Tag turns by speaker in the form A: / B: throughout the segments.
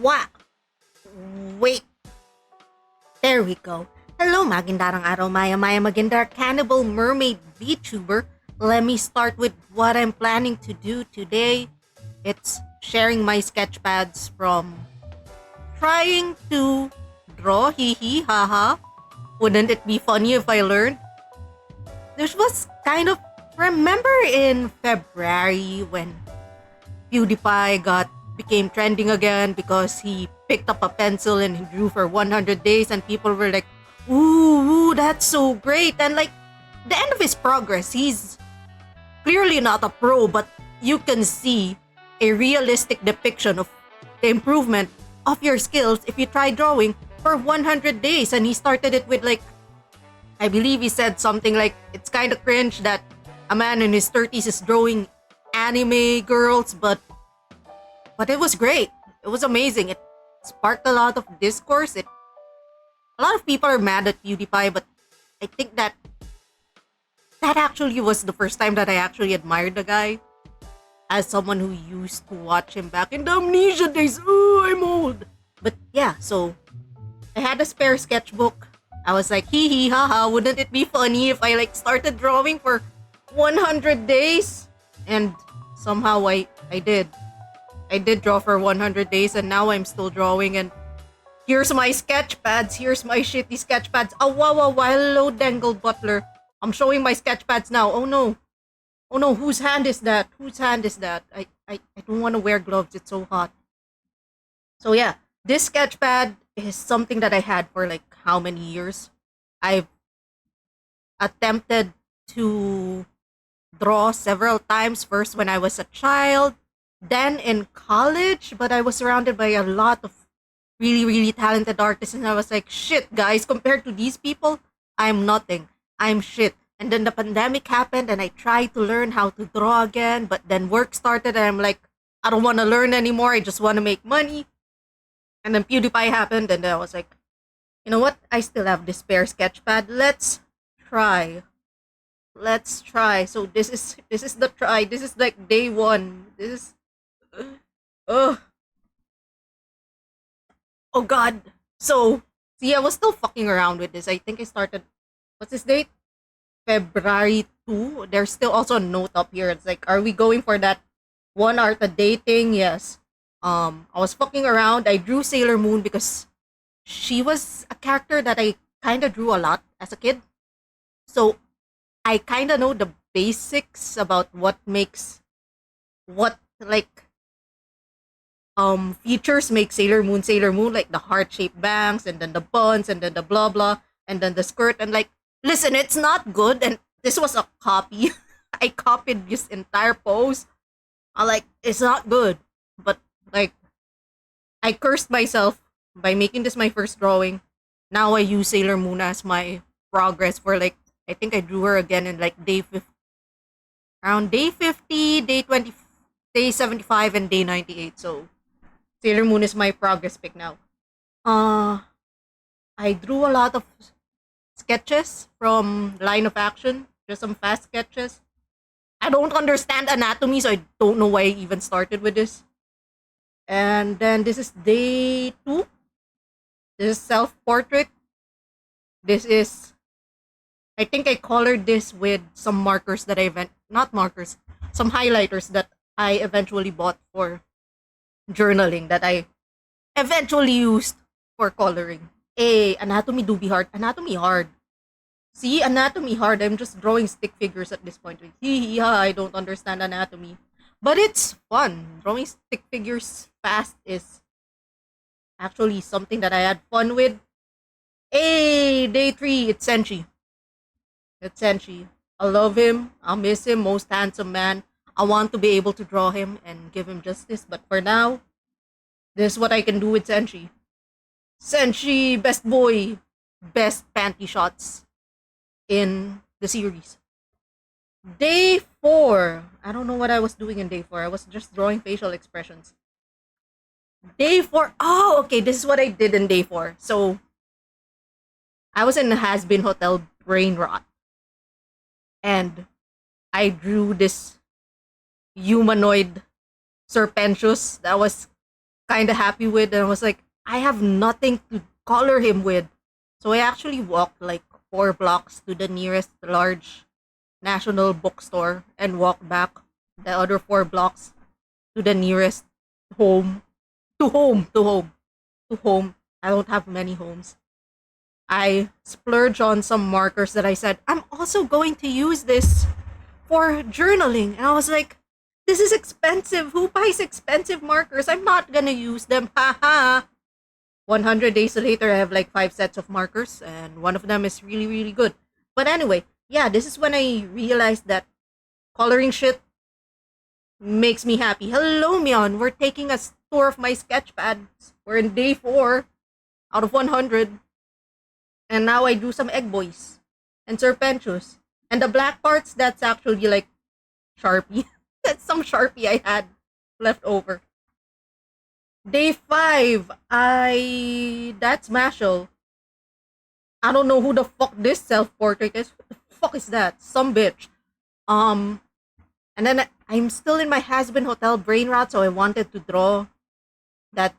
A: Wow! Wait, there we go. Hello, Magindarang araw, Maya Magindara, cannibal mermaid VTuber. Let me start with what I'm planning to do today. It's sharing my sketchpads from trying to draw, hee hee, haha. Wouldn't it be funny if I learned? This was kind of, remember in February when PewDiePie became trending again because he picked up a pencil and he drew for 100 days and people were like, ooh, that's so great. And like the end of his progress, he's clearly not a pro, but you can see a realistic depiction of the improvement of your skills if you try drawing for 100 days. And he started it with like, I believe he said something like, it's kind of cringe that a man in his 30s is drawing anime girls, but it was great. It was amazing. It sparked a lot of discourse. A lot of people are mad at PewDiePie, but I think that actually was the first time that I actually admired the guy as someone who used to watch him back in the amnesia days. Oh, I'm old. But yeah, so I had a spare sketchbook. I was like, hee hee haha, wouldn't it be funny if I like started drawing for 100 days? And somehow I did. I did draw for 100 days and now I'm still drawing, and here's my sketchpads. Here's my shitty sketchpads. Oh wow wow wow, hello Dangle Butler. I'm showing my sketchpads now. Oh no. Oh no, whose hand is that? Whose hand is that? I don't want to wear gloves. It's so hot. So yeah, this sketchpad is something that I had for like how many years? I've attempted to draw several times. First when I was a child, then in college, but I was surrounded by a lot of really talented artists, and I was like, shit, guys, compared to these people, I'm nothing. I'm shit. And then the pandemic happened, and I tried to learn how to draw again, but then work started, and I'm like, I don't want to learn anymore. I just want to make money. And then PewDiePie happened, and I was like, you know what? I still have this spare sketchpad. Try. Let's try. So this is the try. This is like day one. This is oh oh god. So see, I was still fucking around with this. I think I started, what's this date? February 2. There's still also a note up here. It's like, are we going for that one art a day thing? Yes. I was fucking around. I drew Sailor Moon because she was a character that I kind of drew a lot as a kid. So I kind of know the basics about what makes what like features make Sailor Moon, like the heart-shaped bangs and then the buns and then the blah blah and then the skirt, and like, listen, it's not good, and this was a copy. I copied this entire pose. I like, it's not good. But like, I cursed myself by making this my first drawing. Now I use Sailor Moon as my progress for like, I think I drew her again in like day 50, around day 50, day 20, day 75, and day 98. So Sailor Moon is my progress pick now. Uh, I drew a lot of sketches from Line of Action, just some fast sketches. I don't understand anatomy, so I don't know why I even started with this. And then this is day 2. This is self-portrait. This is, I think I colored this with some markers that not markers, some highlighters that I eventually bought for journaling that I eventually used for coloring. Anatomy do be hard. Anatomy hard. See, anatomy hard. I'm just drawing stick figures at this point. Like, yeah, I don't understand anatomy. But it's fun. Drawing stick figures fast is actually something that I had fun with. Day 3, it's Senshi. It's Senshi. I love him. I miss him. Most handsome man. I want to be able to draw him and give him justice. But for now, this is what I can do with Senshi. Senshi, best boy. Best panty shots in the series. Day 4. I don't know what I was doing in day 4. I was just drawing facial expressions. Day 4. Oh, okay. This is what I did in day 4. So, I was in a has-been hotel brain rot. And I drew this humanoid Serpentius that was kind of happy with, and I was like, I have nothing to color him with. So I actually walked like 4 blocks to the nearest large national bookstore and walked back the other 4 blocks to the nearest home. To home. I don't have many homes. I splurge on some markers that I said, I'm also going to use this for journaling. And I was like, this is expensive. Who buys expensive markers? I'm not gonna use them. Haha. 100 days later, I have like 5 sets of markers, and one of them is really, really good. But anyway, yeah, this is when I realized that coloring shit makes me happy. Hello, Mion. We're taking a tour of my sketch pads. We're in day 4 out of 100. And now I drew some egg boys and serpentius. And the black parts, that's actually like Sharpie. That's some Sharpie I had left over. Day 5, that's Mashal. I don't know who the fuck this self-portrait is. What the fuck is that? Some bitch. Um, and then I'm still in my Has-Been Hotel brain rot, so I wanted to draw that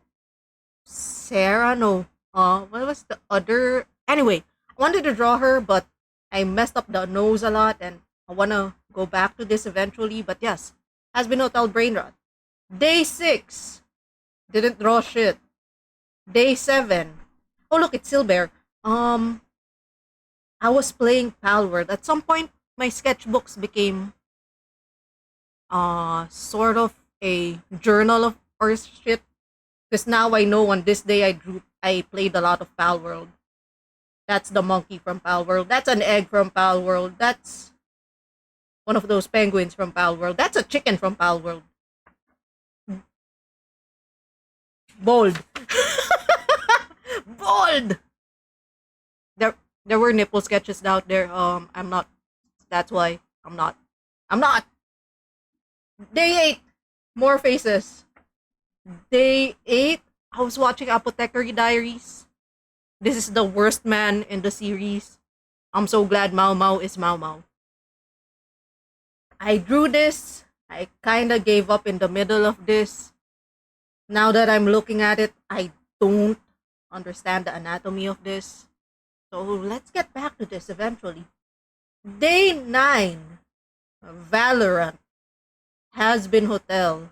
A: Sarah. No, what was the other? Anyway, I wanted to draw her, but I messed up the nose a lot, and I wanna go back to this eventually. But yes, Has-Been Hotel brain rot. Day 6, didn't draw shit. Day 7, oh look, it's Silbear. I was playing Palworld. At some point, my sketchbooks became sort of a journal of or shit. Because now I know on this day I played a lot of Palworld. That's the monkey from Palworld. That's an egg from Palworld. That's one of those penguins from Palworld. That's a chicken from Palworld. Bold. Bold. There were nipple sketches out there. I'm not. That's why I'm not. I'm not. Day 8, more faces. Day 8, I was watching Apothecary Diaries. This is the worst man in the series. I'm so glad Mau Mau is Mau Mau. I drew this. I kinda gave up in the middle of this. Now that I'm looking at it, I don't understand the anatomy of this. So let's get back to this eventually. Day 9, Valorant, Has-Been Hotel.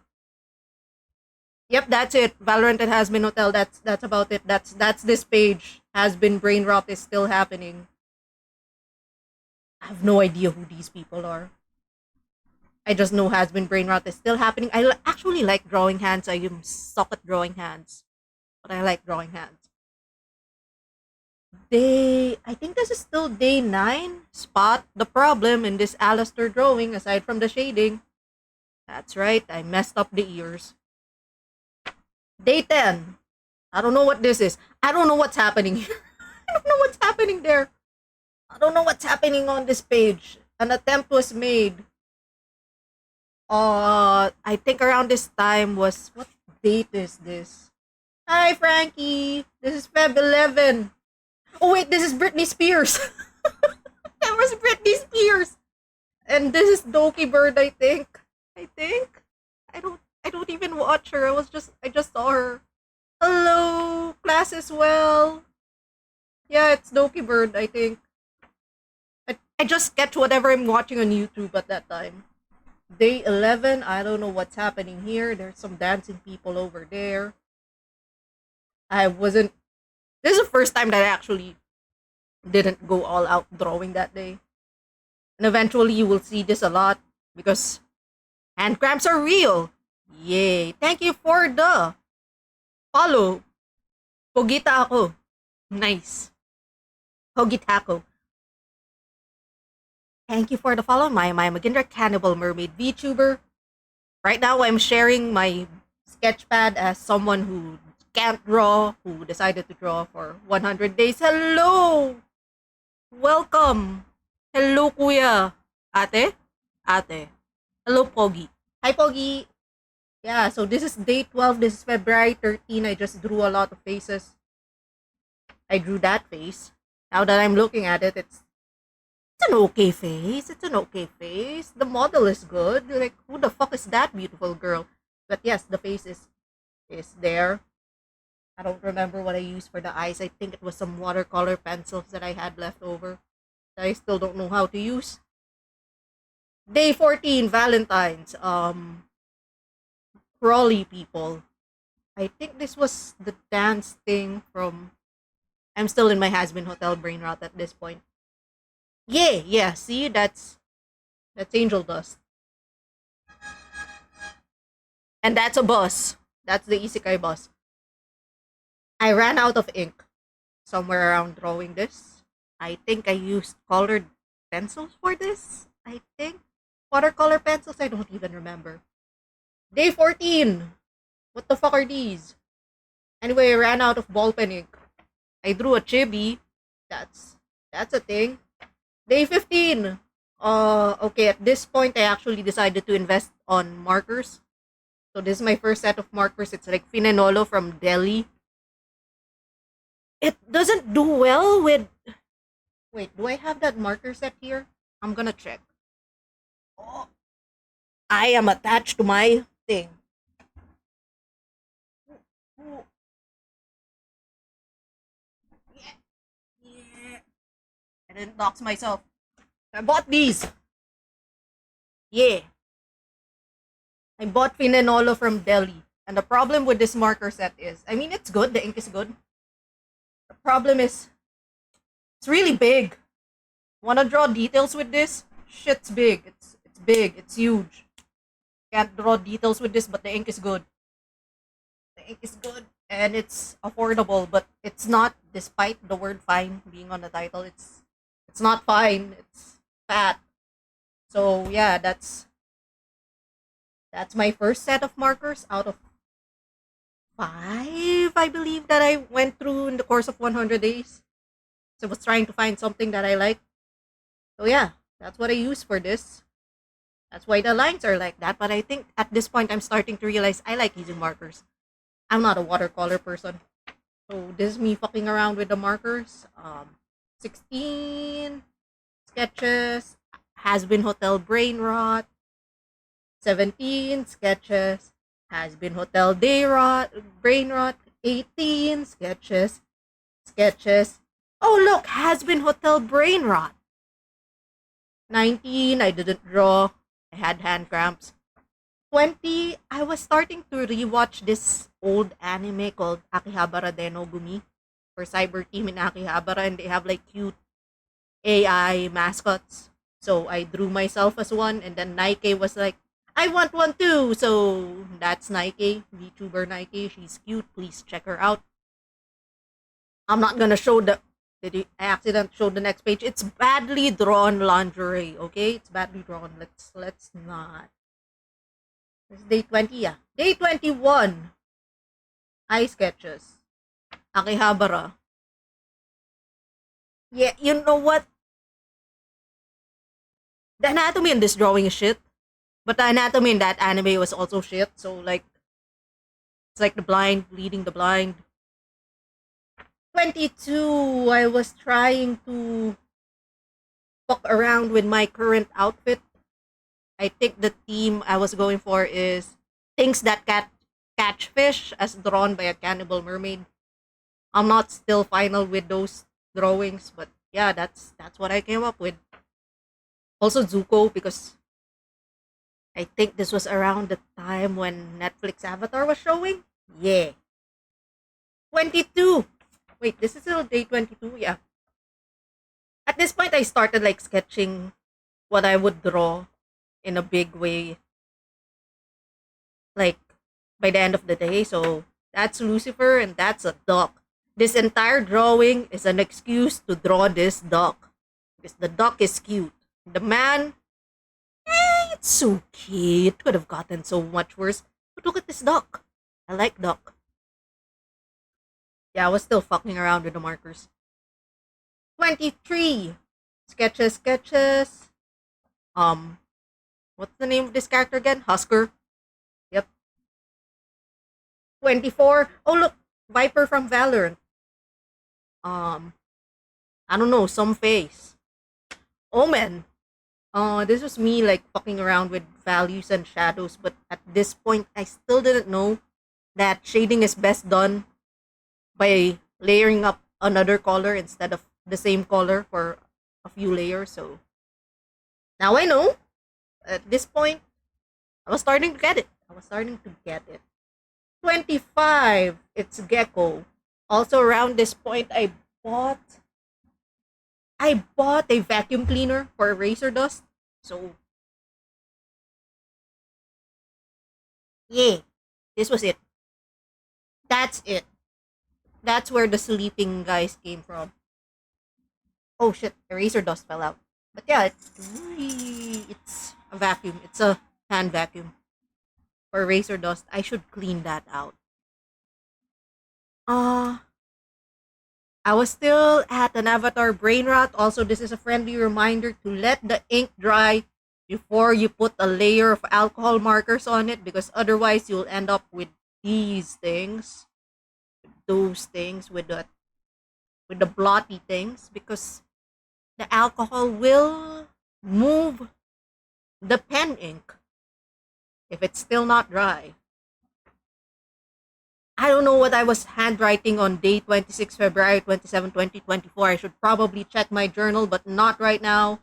A: Yep, that's it. Valorant and Has-Been Hotel. That's about it. That's this page. Has-Been brain rot is still happening. I have no idea who these people are. I just know Has-Been brain rot is still happening. I actually like drawing hands. I am suck at drawing hands, but I like drawing hands. I think this is still day 9. Spot the problem in this Alistair drawing aside from the shading. That's right, I messed up the ears. Day 10. I don't know what this is. I don't know what's happening here. I don't know what's happening there. I don't know what's happening on this page. An attempt was made. I think around this time was, what date is this? Hi, Frankie. This is Feb 11. Oh wait, this is Britney Spears. That was Britney Spears. And this is Doki Bird, I think. I don't even watch her. I just saw her. Hello, class as well. Yeah, it's Doki Bird, I think. I just sketch whatever I'm watching on YouTube at that time. Day 11, I don't know what's happening here. There's some dancing people over there. This is the first time that I actually didn't go all out drawing that day. And eventually you will see this a lot because hand cramps are real. Yay. Thank you for the follow. Pogita ako. Nice. Pogita ako. Thank you for the follow, my Magindara Cannibal Mermaid VTuber. Right now I'm sharing my sketchpad as someone who can't draw, who decided to draw for 100 days. Hello! Welcome! Hello, kuya. Ate? Ate. Hello, Pogi. Hi, Pogi. Yeah, so this is day 12. This is February 13. I just drew a lot of faces. I drew that face. Now that I'm looking at it, it's an okay face. It's an okay face. The model is good. Like, who the fuck is that beautiful girl? But yes, the face is is there. I don't remember what I used for the eyes. I think it was some watercolor pencils that I had left over that I still don't know how to use. Day 14, Valentine's. Crawly people. I think this was the dance thing from. I'm still in my has-been hotel brain rot at this point. Yeah, yeah. See, that's angel dust, and that's a bus. That's the isekai bus. I ran out of ink somewhere around drawing this. I think I used colored pencils for this. I think watercolor pencils. I don't even remember. Day 14. What the fuck are these? Anyway, I ran out of ballpen ink. I drew a chibi. That's that's a thing. Day 15. Okay, at this point I actually decided to invest on markers. So this is my first set of markers. It's like Finenolo from Delhi. It doesn't do well with. Wait, do I have that marker set here? I'm gonna check. Oh, I am attached to my thing. Oh, yeah, yeah. I didn't dox myself. I bought these. Yeah. I bought Finenolo from Delhi. And the problem with this marker set is, I mean, it's good. The ink is good. The problem is, it's really big. Wanna draw details with this? Shit's big. It's big. It's huge. Can't draw details with this, but the ink is good. The ink is good. And it's affordable, but it's not, despite the word fine being on the title, it's not fine. It's fat. So yeah, that's my first set of markers out of five, I believe, that I went through in the course of 100 days. So I was trying to find something that I like. So yeah, that's what I use for this. That's why the lines are like that. But I think at this point, I'm starting to realize I like using markers. I'm not a watercolor person. So this is me fucking around with the markers. 16 sketches. Has been hotel brain rot. 17 sketches. Has been hotel day rot, brain rot. 18 sketches. Sketches. Oh look, has been hotel brain rot. 19, I didn't draw. I had hand cramps. 20, I was starting to rewatch this old anime called Akihabara Denogumi for Cyber Team in Akihabara, and they have like cute AI mascots. So I drew myself as one, and then Nike was like, I want one too. So that's Nike, VTuber Nike. She's cute. Please check her out. I'm not gonna show the. Did you I accident show the next page? It's badly drawn lingerie. Okay, it's badly drawn. Let's not. It's day 20. Yeah, day 21. Eye sketches. Akihabara. Yeah, you know what? The anatomy in this drawing is shit. But the anatomy in that anime was also shit. So like, it's like the blind leading the blind. 22. I was trying to fuck around with my current outfit. I think the theme I was going for is things that catch fish, as drawn by a cannibal mermaid. I'm not still final with those drawings, but yeah, that's what I came up with. Also Zuko, because I think this was around the time when Netflix Avatar was showing. Yeah. 22. Wait, this is still day 22? Yeah. At this point, I started like sketching what I would draw in a big way, like by the end of the day. So that's Lucifer and that's a duck. This entire drawing is an excuse to draw this duck because the duck is cute. The man, it's so cute. It could have gotten so much worse. But look at this duck. I like duck. Yeah, I was still fucking around with the markers. 23. Sketches, sketches. What's the name of this character again? Husker. Yep. 24. Oh, look. Viper from Valorant. Um, I don't know. Some face. Omen. This was me like fucking around with values and shadows, but at this point, I still didn't know that shading is best done by layering up another color instead of the same color for a few layers. So now I know. At this point, I was starting to get it. I was starting to get it. 25. It's Gecko. Also around this point, bought I bought a vacuum cleaner for razor dust. So yeah, this was it. That's it. That's where the sleeping guys came from. Oh shit, the razor dust fell out. But yeah, it's a vacuum. It's a hand vacuum for razor dust. I should clean that out. Uh I was still at an avatar brain rot. Also, this is a friendly reminder to let the ink dry before you put a layer of alcohol markers on it, because otherwise you'll end up with these things, those things with the blotty things, because the alcohol will move the pen ink if it's still not dry. I don't know what I was handwriting on day 26 February 27, 2024. I should probably check my journal, but not right now.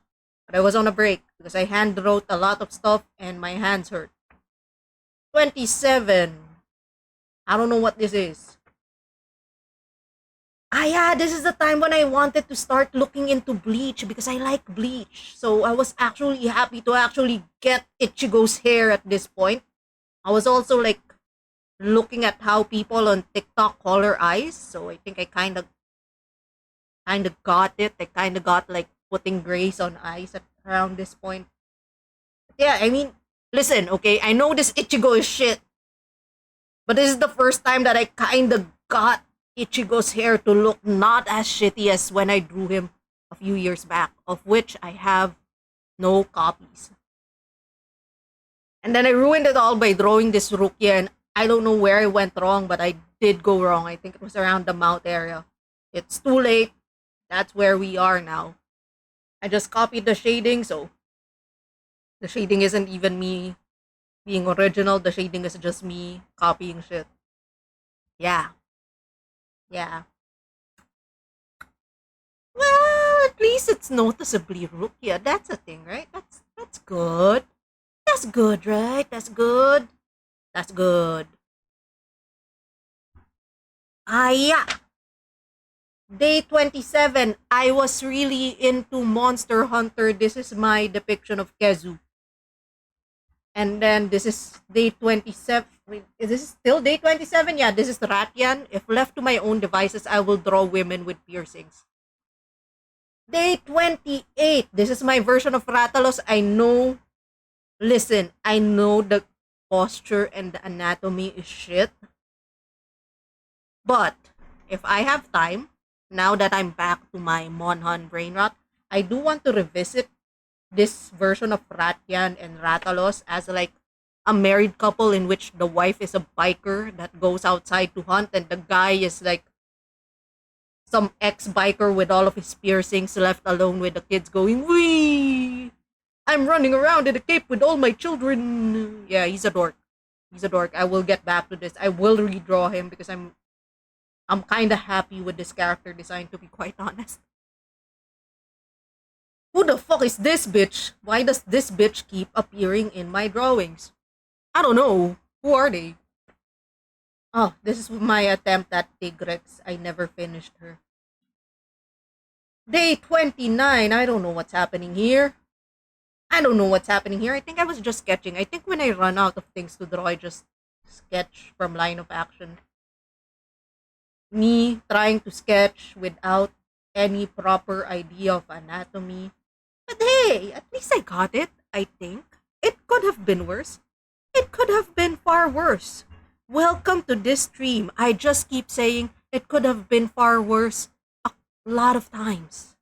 A: But I was on a break because I hand wrote a lot of stuff and my hands hurt. 27. I don't know what this is. Ah, yeah, this is the time when I wanted to start looking into Bleach because I like Bleach. So I was actually happy to actually get Ichigo's hair at this point. I was also like looking at how people on TikTok color eyes. So I think I kind of got it. I kind of got like putting grays on eyes at around this point. Yeah, I mean, listen, okay, I know this Ichigo is shit, but this is the first time that I kind of got Ichigo's hair to look not as shitty as when I drew him a few years back, of which I have no copies. And then I ruined it all by drawing this Rukia, and I don't know where I went wrong, but I did go wrong. I think it was around the mouth area. It's too late. That's where we are now. I just copied the shading, so the shading isn't even me being original. The shading is just me copying shit. Yeah, yeah. Well, at least it's noticeably Rukia. That's a thing, right? That's good. That's good, right? That's good. That's good. Ah, yeah. Day 27, I was really into Monster Hunter. This is my depiction of Kezu. And then this is day 27. Wait, is this still day 27? Yeah, this is Ratyan. If left to my own devices, I will draw women with piercings. Day 28. This is my version of Ratalos. I know, listen, I know the posture and the anatomy is shit. But if I have time, now that I'm back to my Monhan brain rot, I do want to revisit this version of Ratyan and Ratalos as like a married couple in which the wife is a biker that goes outside to hunt and the guy is like some ex-biker with all of his piercings left alone with the kids going, wee! I'm running around in a cape with all my children. Yeah, he's a dork. He's a dork. I will get back to this. I will redraw him because I'm kind of happy with this character design, to be quite honest. Who the fuck is this bitch? Why does this bitch keep appearing in my drawings? I don't know. Who are they? Oh, this is my attempt at Tigrex. I never finished her. Day 29. I don't know what's happening here. I don't know what's happening here. I think I was just sketching. I think when I run out of things to draw, I just sketch from line of action. Me trying to sketch without any proper idea of anatomy. But hey, at least I got it, I think. It could have been worse. It could have been far worse. Welcome to this stream. I just keep saying it could have been far worse a lot of times.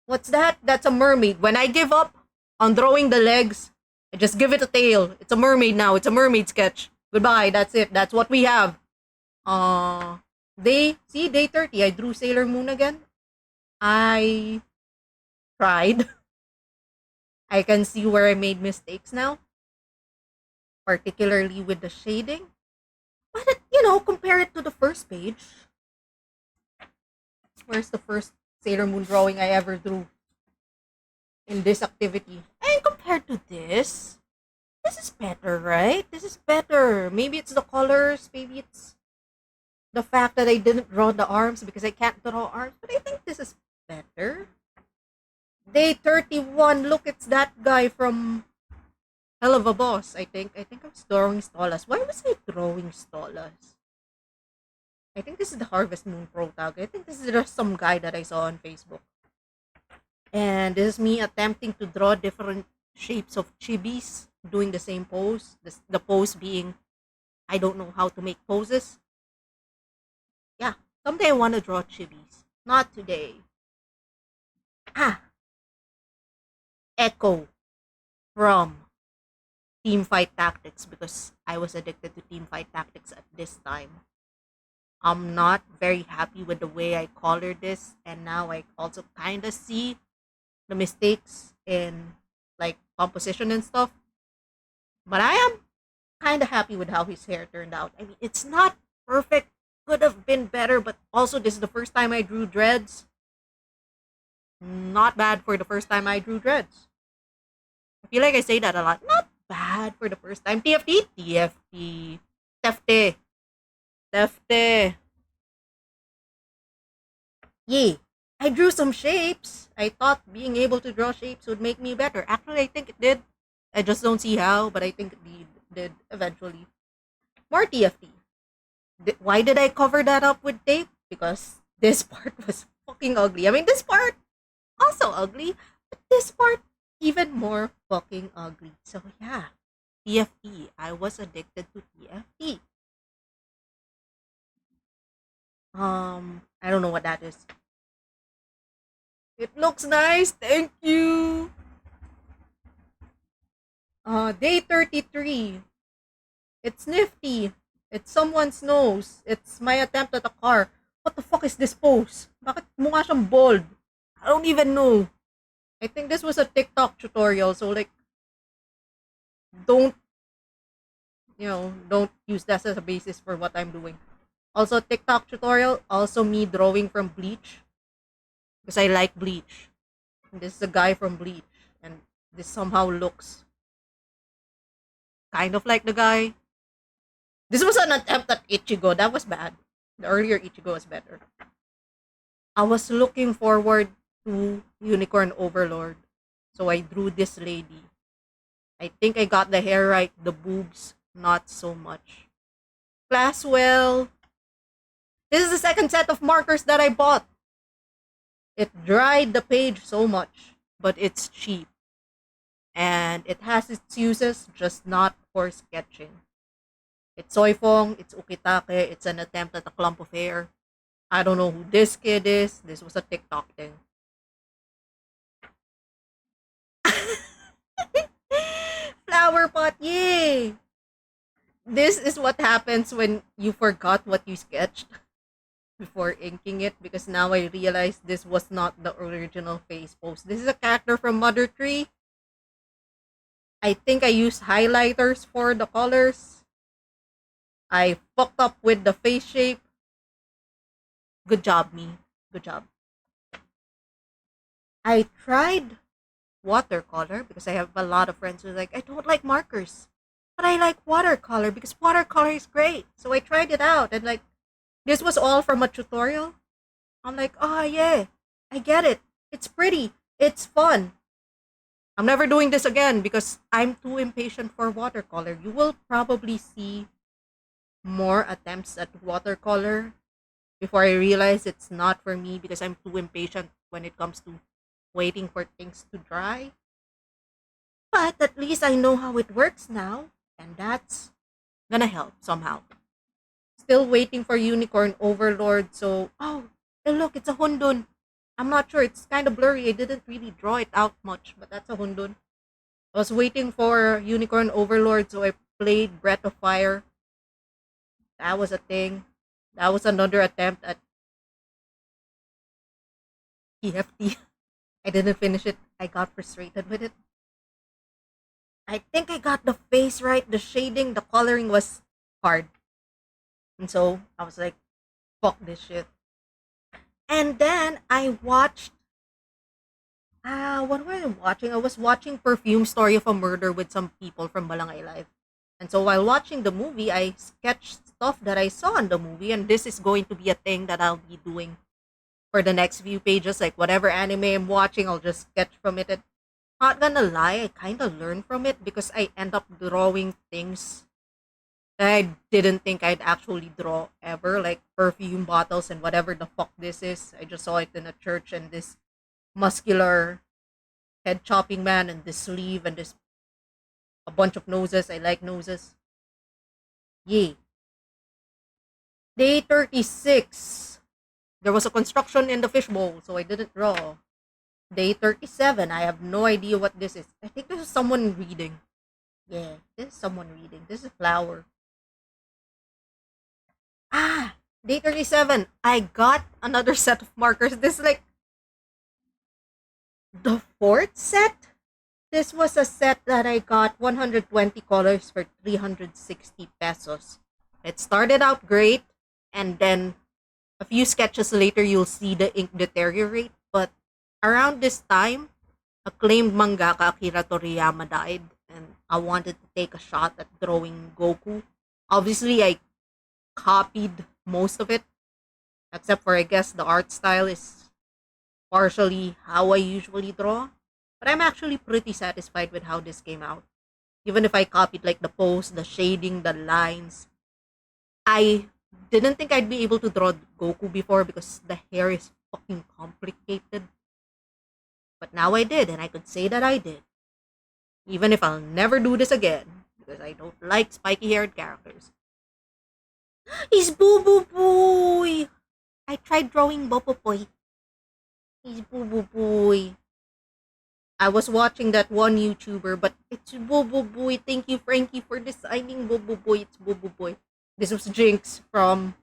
A: What's that? That's a mermaid. When I give up on drawing the legs, I just give it a tail. It's a mermaid now. It's a mermaid sketch. Goodbye. That's it. That's what we have. Day 30. I drew Sailor Moon again. I tried. I can see where I made mistakes now, particularly with the shading. But, compare it to the first page. Where's the first Sailor Moon drawing I ever drew in this activity? And compared to this is better, right? This is better. Maybe it's the colors, maybe it's the fact that I didn't draw the arms because I can't draw arms, but I think this is better. Day 31, look, it's that guy from Hell of a Boss, I think. I think I was drawing Stolas. Why was I drawing Stolas? I think this is the Harvest Moon Pro tag. I think this is just some guy that I saw on Facebook. And this is me attempting to draw different shapes of chibis doing the same pose. The pose being, I don't know how to make poses. Yeah, someday I want to draw chibis. Not today. Ah, Echo from Team Fight Tactics because I was addicted to Team Fight Tactics at this time. I'm not very happy with the way I colored this, and now I also kind of see the mistakes in like composition and stuff. But I am kind of happy with how his hair turned out. I mean, it's not perfect. Could have been better, but also this is the first time I drew dreads. Not bad for the first time I drew dreads. I feel like I say that a lot. Not bad for the first time. TFT? TFT. Tefte. Tefte. Yay. I drew some shapes. I thought being able to draw shapes would make me better. Actually, I think it did. I just don't see how, but I think it did eventually. More TFT. Why did I cover that up with tape? Because this part was fucking ugly. I mean, this part also ugly, but this part even more fucking ugly. So yeah, TFT. I was addicted to TFT. I don't know what that is. It looks nice. Thank you. Day 33. It's nifty. It's someone's nose. It's my attempt at a car. What the fuck is this pose? Bakit mukha siyang bald? I don't even know. I think this was a TikTok tutorial, so like, don't, don't use that as a basis for what I'm doing. Also, TikTok tutorial, also me drawing from Bleach. Because I like Bleach. And this is a guy from Bleach. And this somehow looks kind of like the guy. This was an attempt at Ichigo. That was bad. The earlier Ichigo was better. I was looking forward to Unicorn Overlord. So I drew this lady. I think I got the hair right. The boobs, not so much. Class well. This is the second set of markers that I bought. It dried the page so much, but it's cheap. And it has its uses, just not for sketching. It's soifong, it's ukitake, it's an attempt at a clump of hair. I don't know who this kid is. This was a TikTok thing. Flower pot, yay! This is what happens when you forgot what you sketched before inking it, because now I realize this was not the original face pose. This is a character from Mother Tree. I think I used highlighters for the colors. I fucked up with the face shape. Good job, me. Good job. I tried watercolor because I have a lot of friends who are like, I don't like markers, but I like watercolor because watercolor is great. So I tried it out, and like, this was all from a tutorial. I'm like, oh yeah, I get it. It's pretty. It's fun. I'm never doing this again because I'm too impatient for watercolor. You will probably see more attempts at watercolor before I realize it's not for me because I'm too impatient when it comes to waiting for things to dry. But at least I know how it works now, and that's gonna help somehow. Still waiting for Unicorn Overlord, so and look, it's a Hundun. I'm not sure, it's kind of blurry. I didn't really draw it out much, but that's a Hundun. I was waiting for Unicorn Overlord, so I played Breath of Fire. That was a thing. That was another attempt at TFT. I didn't finish it. I got frustrated with it. I think I got the face right. The shading, the coloring was hard. And so I was like, fuck this shit. And then I watched what was I watching? I was watching Perfume Story of a Murder with some people from Balangay Live. And so while watching the movie, I sketched stuff that I saw in the movie, and this is going to be a thing that I'll be doing for the next few pages. Like whatever anime I'm watching, I'll just sketch from it. And not gonna lie, I kind of learn from it because I end up drawing things that I didn't think I'd actually draw ever, like perfume bottles and whatever the fuck this is. I just saw it in a church, and this muscular head chopping man and this sleeve and this a bunch of noses. I like noses. Yay. Day 36. There was a construction in the fishbowl, so I didn't draw. Day 37. I have no idea what this is. I think this is someone reading. Yeah, this is someone reading. This is a flower. Ah, day 37. I got another set of markers. This is like the fourth set. This was a set that I got 120 colors for 360 pesos. It started out great, and then a few sketches later, you'll see the ink deteriorate. But around this time, acclaimed mangaka Akira Toriyama died, and I wanted to take a shot at drawing Goku. Obviously, I copied most of it, except for I guess the art style is partially how I usually draw. But I'm actually pretty satisfied with how this came out. Even if I copied like the pose, the shading, the lines, I didn't think I'd be able to draw Goku before because the hair is fucking complicated. But now I did, and I could say that I did. Even if I'll never do this again, because I don't like spiky haired characters. He's Boo Boo Boy! I tried drawing Boo Boo Boy. He's Boo Boo Boy. I was watching that one YouTuber, but it's Boo Boo Boy. Thank you, Frankie, for designing Boo Boo Boy. It's Boo Boo Boy. This was Jinx from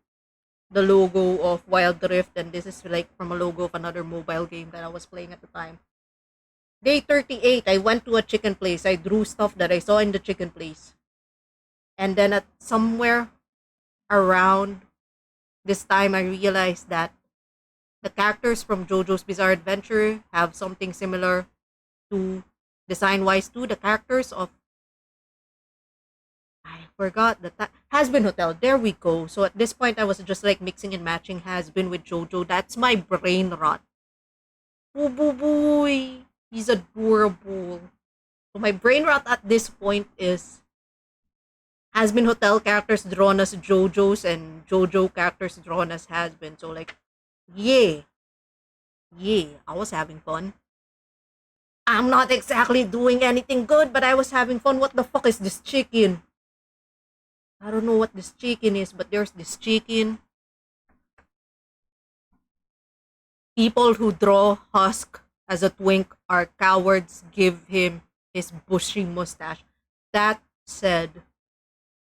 A: the logo of Wild Rift, and this is like from a logo of another mobile game that I was playing at the time. Day 38, I went to a chicken place. I drew stuff that I saw in the chicken place. And then at somewhere around this time, I realized that the characters from JoJo's Bizarre Adventure have something similar to design-wise to the characters of I forgot that Has Been Hotel. There we go. So at this point, I was just like mixing and matching Has Been with JoJo. That's my brain rot. Boo Boo Boy. He's adorable. So my brain rot at this point is Has Been Hotel characters drawn as JoJo's and JoJo characters drawn as Has Been. So like, yeah. Yeah, I was having fun. I'm not exactly doing anything good, but I was having fun. What the fuck is this chicken? I don't know what this chicken is, but there's this chicken. People who draw Husk as a twink are cowards. Give him his bushy mustache. That said,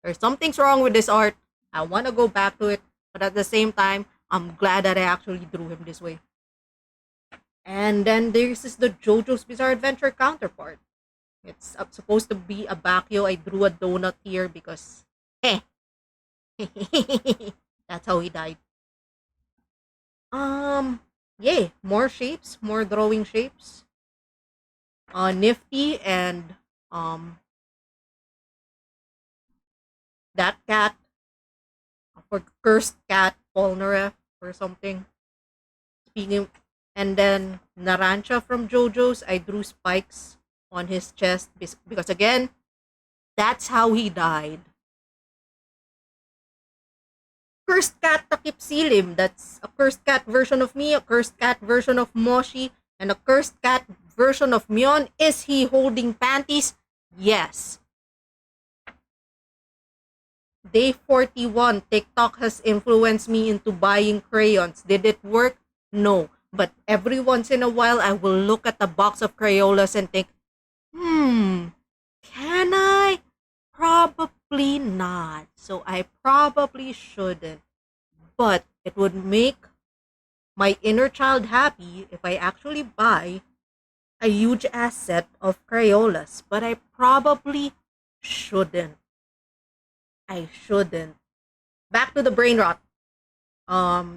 A: there's something's wrong with this art. I want to go back to it, but at the same time, I'm glad that I actually drew him this way. And then this is the JoJo's Bizarre Adventure counterpart. It's supposed to be a Bakyo. I drew a donut here because, eh, that's how he died. Yeah, more shapes, more drawing shapes. Nifty and um that cat for cursed cat Polnareff or something. Speaking, and then Narancha from JoJo's, I drew spikes on his chest because again, that's how he died. Cursed cat Takip Silim. That's a cursed cat version of me, a cursed cat version of Moshi, and a cursed cat version of Myon. Is he holding panties? Yes. Day 41. TikTok has influenced me into buying crayons. Did it work? No. But every once in a while, I will look at a box of Crayolas and think, can I? Probably not. So I probably shouldn't. But it would make my inner child happy if I actually buy a huge ass set of Crayolas. But I probably shouldn't. I shouldn't. Back to the brain rot.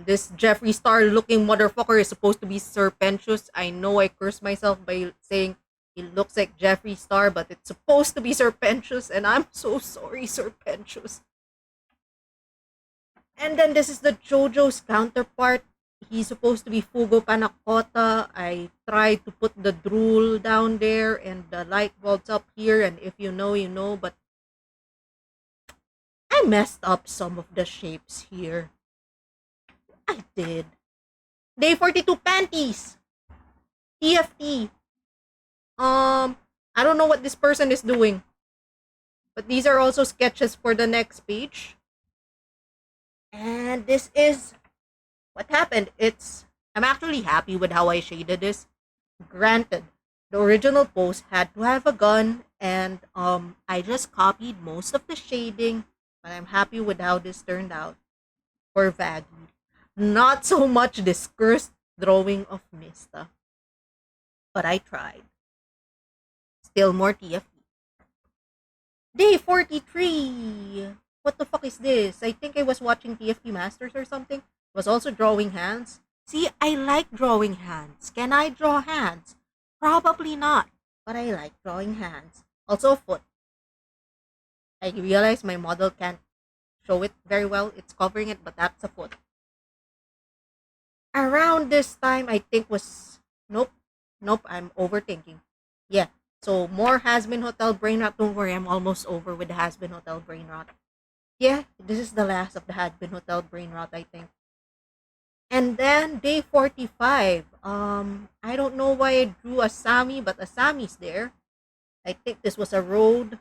A: This Jeffree Star looking motherfucker is supposed to be Serpentious. I know I cursed myself by saying he looks like Jeffree Star, but it's supposed to be Serpentious, and I'm so sorry, Serpentious. And then this is the JoJo's counterpart. He's supposed to be Fugo Panakota. I tried to put the drool down there and the light bulbs up here, and if you know, you know, but I messed up some of the shapes here. I did. Day 42 panties. TFT. I don't know what this person is doing. But these are also sketches for the next page. And this is what happened. I'm actually happy with how I shaded this. Granted, the original post had to have a gun, and I just copied most of the shading, but I'm happy with how this turned out for Vaggy. Not so much this cursed drawing of Mista, but I tried. Still more TFT. Day 43. What the fuck is this? I think I was watching TFT Masters or something. Was also drawing hands. See, I like drawing hands. Can I draw hands? Probably not, but I like drawing hands. Also foot. I realize my model can't show it very well. It's covering it, but that's a foot. Around this time, I think was... Nope, I'm overthinking. Yeah, so more Has-Been Hotel Brain Rot. Don't worry, I'm almost over with the Has-Been Hotel Brain Rot. Yeah, this is the last of the Has-Been Hotel Brain Rot, I think. And then day 45. I don't know why I drew Asami, but Asami's there. I think this was a road.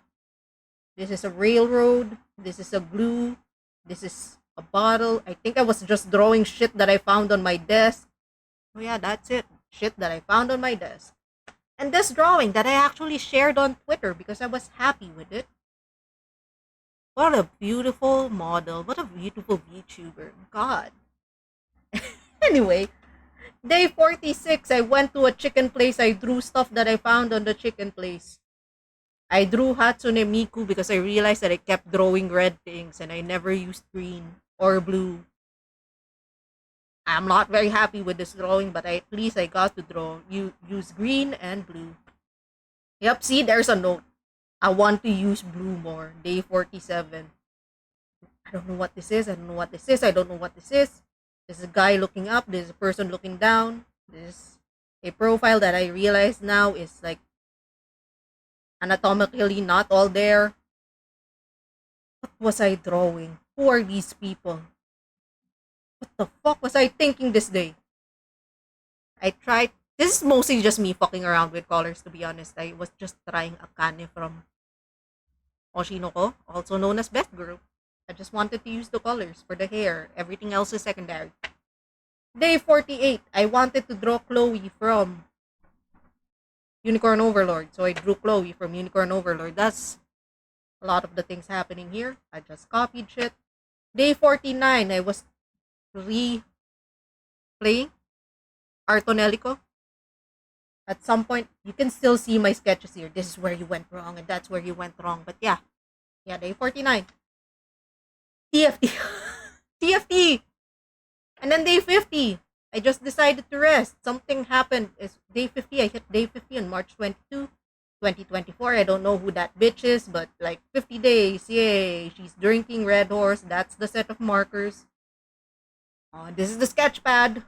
A: This is a railroad. This is a glue. This is a bottle. I think I was just drawing shit that I found on my desk. Oh yeah, that's it. Shit that I found on my desk. And this drawing that I actually shared on Twitter because I was happy with it. What a beautiful model. What a beautiful VTuber. God. Anyway, day 46, I went to a chicken place. I drew stuff that I found on the chicken place. I drew Hatsune Miku because I realized that I kept drawing red things and I never used green or blue. I'm not very happy with this drawing, but at least I got to use green and blue. Yep, see, there's a note. I want to use blue more. Day 47. I don't know what this is. I don't know what this is. I don't know what this is. This is a guy looking up. This is a person looking down. This is a profile that I realize now is like anatomically not all there. What was I drawing? Who are these people? What the fuck was I thinking this day? I tried. This is mostly just me fucking around with colors, to be honest. I was just trying Akane from Oshinoko, also known as Best Girl. I just wanted to use the colors for the hair. Everything else is secondary. Day 48. I wanted to draw Chloe from Unicorn Overlord. So I drew Chloe from Unicorn Overlord. That's a lot of the things happening here. I just copied shit. Day 49. I was replaying Artonelico. At some point, you can still see my sketches here. This is where you went wrong and that's where you went wrong. But yeah, day 49. TFT. TFT. And then day 50. I just decided to rest. Something happened. It's day 50. I hit day 50 on March 22, 2024. I don't know who that bitch is, but like 50 days. Yay. She's drinking Red Horse. That's the set of markers. This is the sketch pad.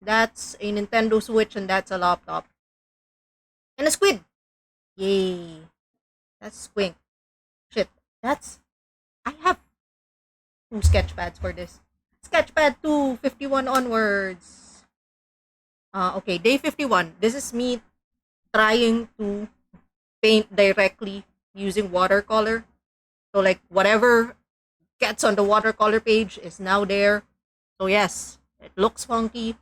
A: That's a Nintendo Switch and that's a laptop. And a squid. Yay. That's squink. Shit. I have 2 sketch pads for this. Sketchpad 2, 51 onwards. Okay, day 51. This is me trying to paint directly using watercolor. So like whatever gets on the watercolor page is now there. So yes, it looks funky.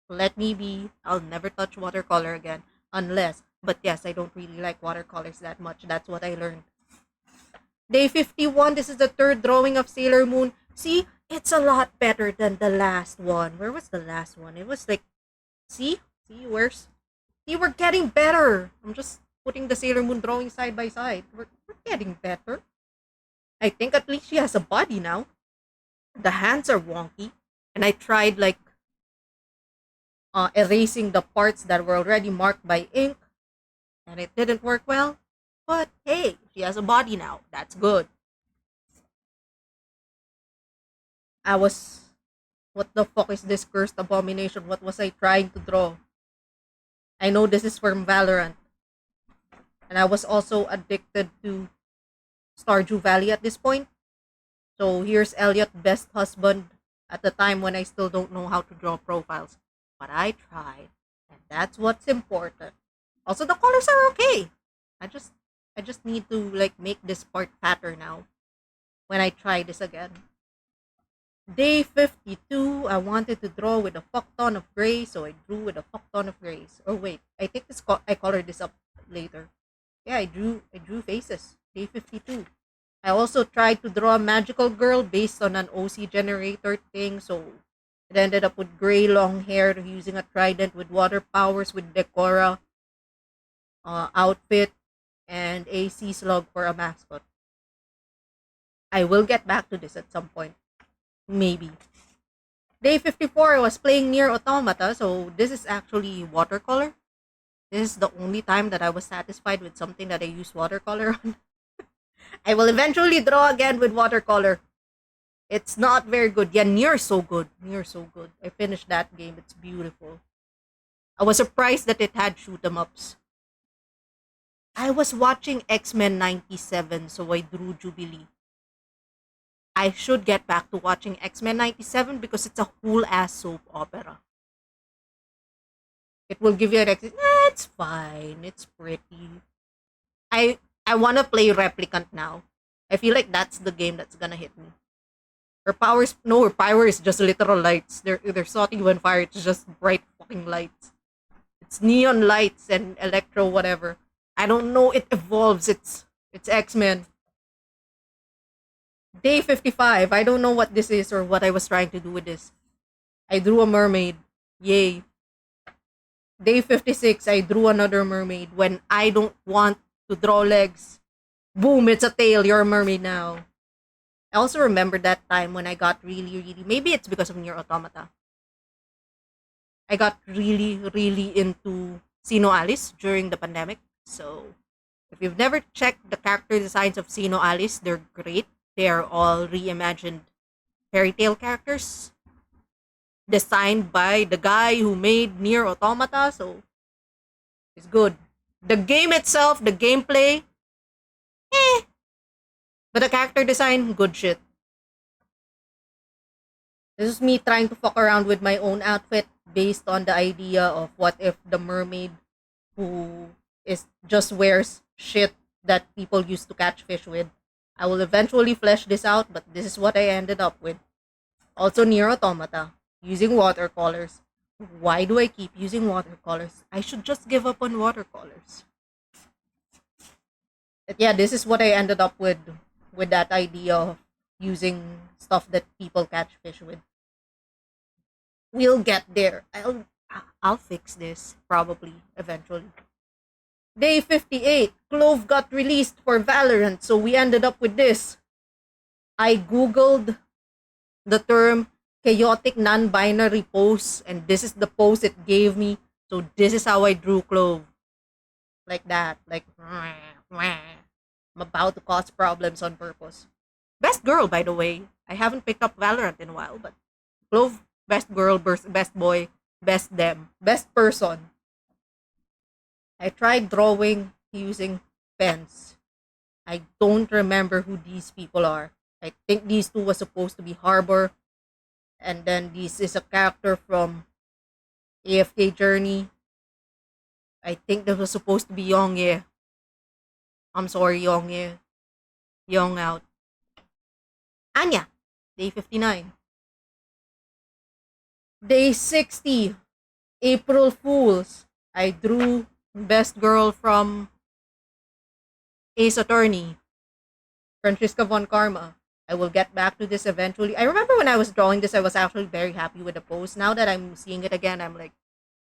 A: Let me be. I'll never touch watercolor again unless. But yes, I don't really like watercolors that much. That's what I learned. Day 51. This is the 3rd drawing of Sailor Moon. See, it's a lot better than the last one. Where was the last one? It was like, see, we're getting better. I'm just putting the Sailor Moon drawing side by side. We're getting better. I think at least she has a body now. The hands are wonky. And I tried like erasing the parts that were already marked by ink, and it didn't work well. But hey, she has a body now. That's good. I was. What the fuck is this cursed abomination? What was I trying to draw? I know this is from Valorant. And I was also addicted to Stardew Valley at this point. So here's Elliot, best husband at the time when I still don't know how to draw profiles. But I tried. And that's what's important. Also the colors are okay. I just I just need to like make this part fatter now when I try this again. Day 52, I wanted to draw with a fuck ton of gray, so I drew with a fuck ton of grays. Oh wait, I think I colored this up later. Yeah, I drew faces. Day 52. I also tried to draw a magical girl based on an OC generator thing, so it ended up with gray long hair using a trident with water powers with Decora outfit and a sea slug for a mascot. I will get back to this at some point. Maybe. Day 54, I was playing near Automata, so this is actually watercolor. This is the only time that I was satisfied with something that I use watercolor on. I will eventually draw again with watercolor. It's not very good. Yeah, near so good. Near so good. I finished that game. It's beautiful. I was surprised that it had shoot 'em ups. I was watching X-Men 97, so I drew Jubilee. I should get back to watching X-Men 97 because it's a whole ass soap opera. It will give you an it's fine. It's pretty. I want to play Replicant now. I feel like that's the game that's gonna hit me. Her powers, no, her power is just literal lights. They're sorting you on fire. It's just bright fucking lights. It's neon lights and electro whatever. I don't know. It evolves. It's X Men. Day 55. I don't know what this is or what I was trying to do with this. I drew a mermaid. Yay. Day 56. I drew another mermaid. When I don't want to draw legs, boom! It's a tail. You're a mermaid now. I also remember that time when I got really, maybe it's because of Near Automata. I got really into Sino Alice during the pandemic. So, if you've never checked the character designs of Sino Alice, they're great. They are all reimagined fairy tale characters designed by the guy who made Near Automata. So, it's good. The game itself, the gameplay, eh. But the character design, good shit. This is me trying to fuck around with my own outfit based on the idea of what if the mermaid who is just wears shit that people used to catch fish with. I will eventually flesh this out, but this is what I ended up with. Also near Automata, using watercolors. Why do I keep using watercolors? I should just give up on watercolors. But yeah, this is what I ended up with that idea of using stuff that people catch fish with. We'll get there. I'll fix this probably eventually. Day 58, Clove got released for Valorant, so we ended up with this. I googled the term chaotic non-binary pose, and this is the pose it gave me. So this is how I drew Clove. Like that. Like, I'm about to cause problems on purpose. Best girl, by the way. I haven't picked up Valorant in a while, but Clove, best girl, best boy, best them, best person. I tried drawing using pens. I don't remember who these people are. I think these two were supposed to be Harbor, and then this is a character from AFK Journey. I think this was supposed to be Yongye. I'm sorry, Yongye. Young out. Anya, day 59. Day 60, April Fools. I drew best girl from Ace Attorney, Francisca Von Karma. I will get back to this eventually. I remember when I was drawing this, I was actually very happy with the pose. Now that I'm seeing it again, I'm like,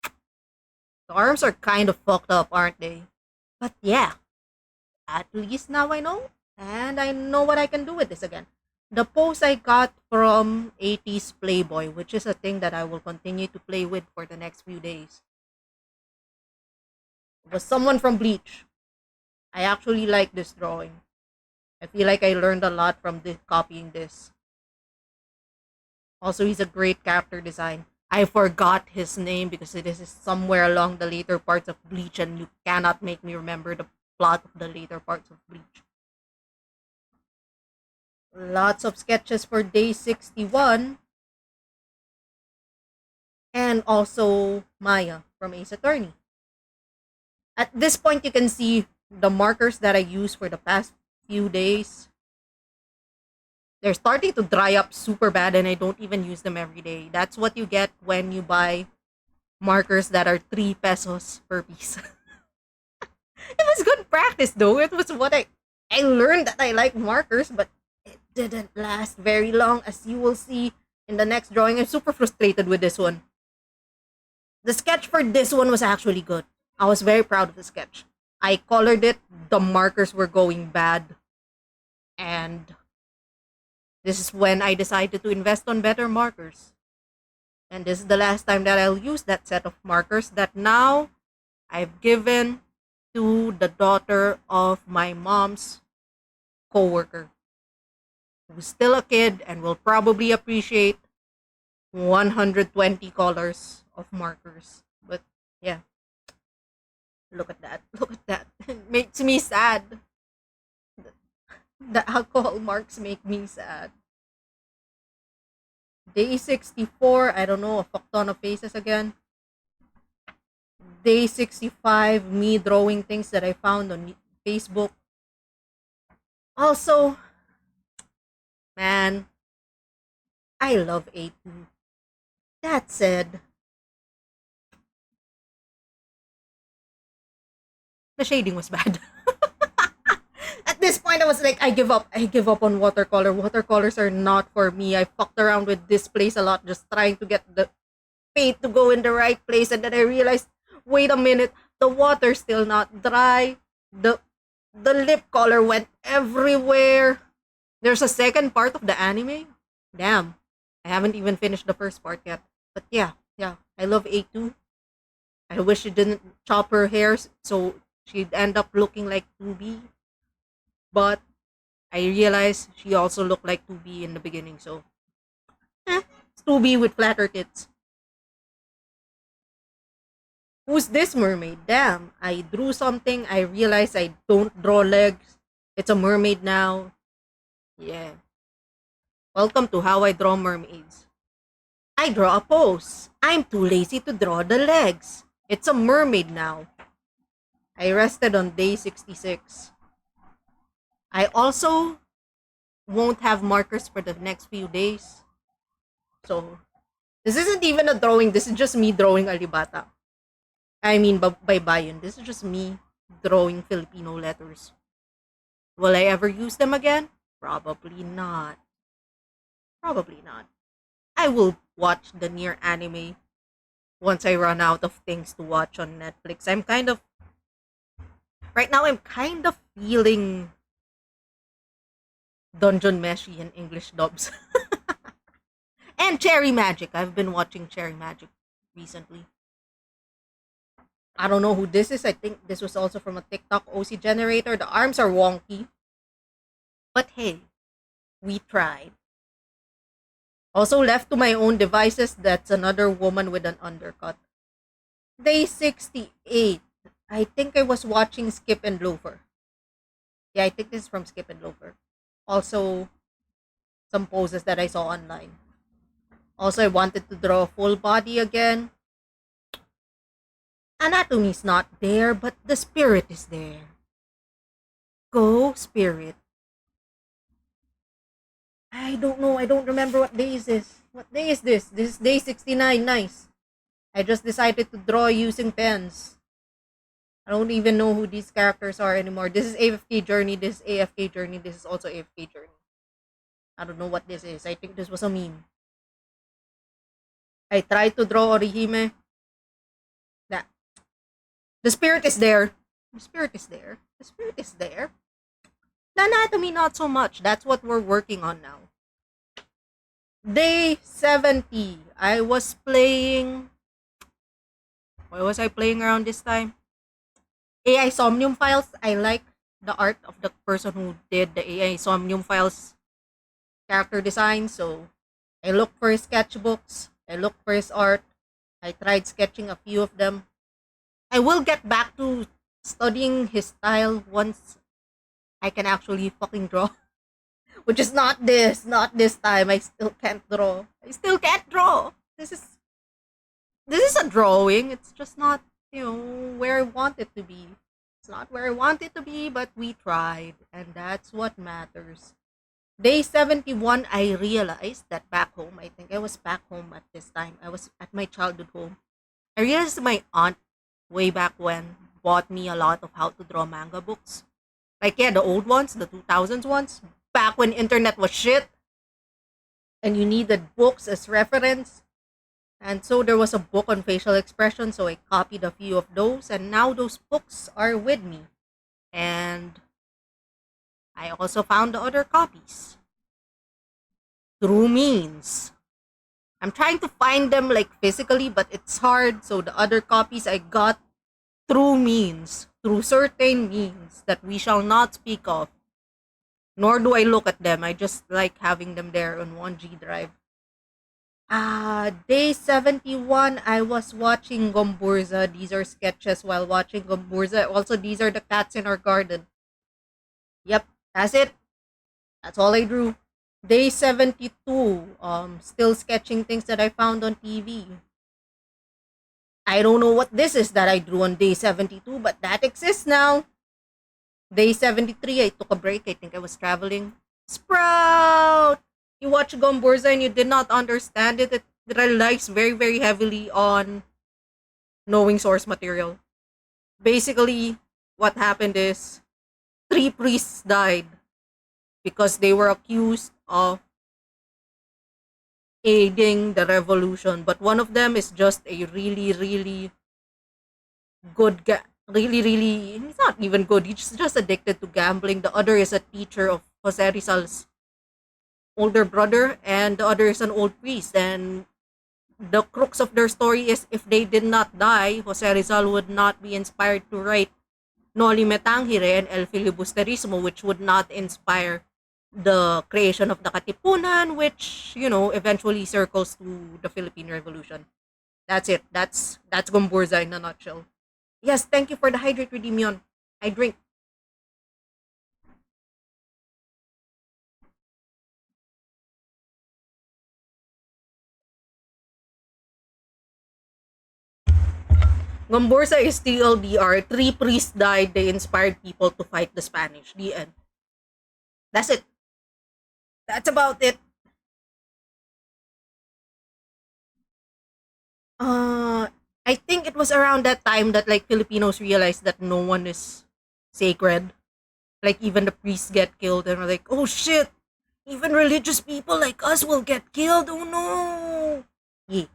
A: the arms are kind of fucked up, aren't they? But yeah, at least now I know. And I know what I can do with this again. The pose I got from 80s Playboy, which is a thing that I will continue to play with for the next few days. It was someone from Bleach. I actually like this drawing. I feel like I learned a lot from copying this. Also, he's a great character design. I forgot his name because it is somewhere along the later parts of Bleach, and you cannot make me remember the plot of the later parts of Bleach. Lots of sketches for day 61, and also Maya from Ace Attorney. At this point, you can see the markers that I used for the past few days. They're starting to dry up super bad, and I don't even use them every day. That's what you get when you buy markers that are 3 pesos per piece. It was good practice though. It was what I learned that I like markers, but it didn't last very long, as you will see in the next drawing. I'm super frustrated with this one. The sketch for this one was actually good. I was very proud of the sketch. I colored it, the markers were going bad, and this is when I decided to invest on better markers. And this is the last time that I'll use that set of markers that now I've given to the daughter of my mom's coworker, who's still a kid and will probably appreciate 120 colors of markers. But yeah, look at that. Look at that. It makes me sad. The alcohol marks make me sad. Day 64, I don't know, a fuck ton of faces again. Day 65, me drawing things that I found on Facebook. Also, man, I love A2. That said, the shading was bad. At this point, I was like, I give up. I give up on watercolor. Watercolors are not for me. I fucked around with this place a lot, just trying to get the paint to go in the right place. And then I realized, wait a minute, the water's still not dry. The lip color went everywhere. There's a second part of the anime. Damn. I haven't even finished the first part yet. But yeah. I love A2. I wish she didn't chop her hair so she'd end up looking like 2B. But I realized she also looked like 2B in the beginning, so it's 2B with flatter tits. Who's this mermaid? Damn, I drew something. I realized I don't draw legs. It's a mermaid now. Yeah. Welcome to how I draw mermaids. I draw a pose. I'm too lazy to draw the legs. It's a mermaid now. I rested on day 66. I also won't have markers for the next few days. So, this isn't even a drawing. This is just me drawing alibata. I mean, by bayan. This is just me drawing Filipino letters. Will I ever use them again? Probably not. Probably not. I will watch the near anime once I run out of things to watch on Netflix. Right now, I'm kind of feeling Dungeon Meshi in English dubs. And Cherry Magic. I've been watching Cherry Magic recently. I don't know who this is. I think this was also from a TikTok OC generator. The arms are wonky. But hey, we tried. Also left to my own devices, that's another woman with an undercut. Day 68. I think I was watching Skip and Loafer. Yeah, I think this is from Skip and Loafer. Also, some poses that I saw online. Also, I wanted to draw a full body again. Anatomy's not there, but the spirit is there. Go, spirit. I don't know. I don't remember what day is this. What day is this? This is day 69. Nice. I just decided to draw using pens. I don't even know who these characters are anymore. This is AFK Journey. This is AFK Journey. This is also AFK Journey. I don't know what this is. I think this was a meme. I tried to draw Orihime. Nah. The spirit is there. The spirit is there. The spirit is there. The anatomy, not so much. That's what we're working on now. Day 70. I was playing. What was I playing around this time? AI Somnium Files. I like the art of the person who did the AI Somnium Files character design. So I looked for his sketchbooks. I looked for his art. I tried sketching a few of them. I will get back to studying his style once I can actually fucking draw. Which is not this time. I still can't draw. I still can't draw. This is a drawing. It's just not, where I want it to be. It's not where I want it to be, but we tried, and that's what matters. Day 71, I realized that back home, I think I was back home at this time. I was at my childhood home. I realized my aunt, way back when, bought me a lot of how to draw manga books. Like, yeah, the old ones, the 2000s ones, back when internet was shit, and you needed books as reference. And so there was a book on facial expression, so I copied a few of those, and now those books are with me. And I also found the other copies through means. I'm trying to find them like physically, but it's hard. So the other copies I got through means, through certain means that we shall not speak of. Nor do I look at them. I just like having them there on 1G drive. Day 71, I was watching Gomburza. These are sketches while watching Gomburza. Also, these are the cats in our garden. Yep, that's it. That's all I drew. Day 72, still sketching things that I found on TV. I don't know what this is that I drew on day 72, but that exists now. Day 73, I took a break. I think I was traveling. Sprout! You watch Gomburza and you did not understand it. It relies very, very heavily on knowing source material. Basically, what happened is 3 priests died because they were accused of aiding the revolution. But one of them is just a really, really good guy. Really, really, he's not even good. He's just addicted to gambling. The other is a teacher of Jose Rizal's older brother, and the other is an old priest. And the crux of their story is if they did not die, Jose Rizal would not be inspired to write Noli Me Tangere and El Filibusterismo, which would not inspire the creation of the Katipunan, which, eventually circles to the Philippine Revolution. That's it. That's Gomburza in a nutshell. Yes, thank you for the hydrate redeemion. I drink. Gomburza is TLDR. 3 priests died. They inspired people to fight the Spanish. The end. That's it. That's about it. Uh, I think it was around that time that like Filipinos realized that no one is sacred. Like even the priests get killed, and we're like, oh shit, even religious people like us will get killed. Oh no. Yeah.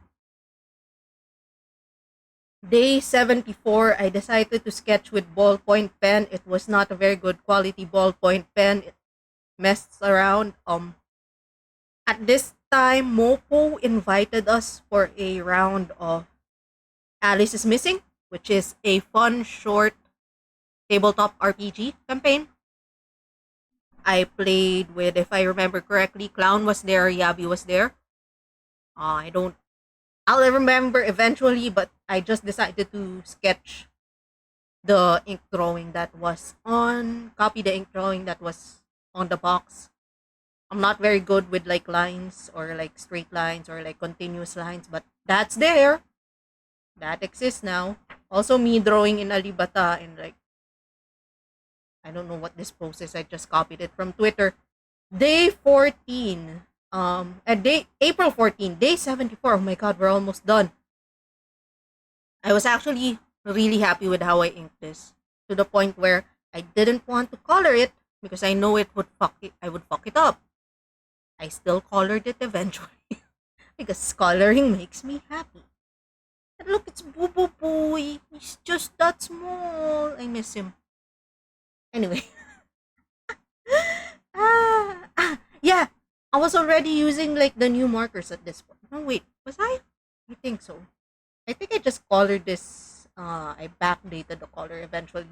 A: Day 74, I decided to sketch with ballpoint pen. It was not a very good quality ballpoint pen. It messed around. At this time, Mopo invited us for a round of Alice is Missing, which is a fun, short tabletop RPG campaign. I played with, if I remember correctly, Clown was there, Yabi was there. I don't, I'll remember eventually, but I just decided to sketch the ink drawing that was copy the ink drawing that was on the box. I'm not very good with like lines or like straight lines or like continuous lines, but that's there. That exists now. Also, me drawing in Alibata and like, I don't know what this post is. I just copied it from Twitter. Day 14. April 14, day 74. Oh my god, we're almost done. I was actually really happy with how I inked this. To the point where I didn't want to color it because I know I would fuck it up. I still colored it eventually. Because coloring makes me happy. And look, it's Boo Boo Boy. He's just that small. I miss him. Anyway. Yeah. I was already using like the new markers at this point. No, wait, was I? I think so. I think I just colored this. I backdated the color eventually.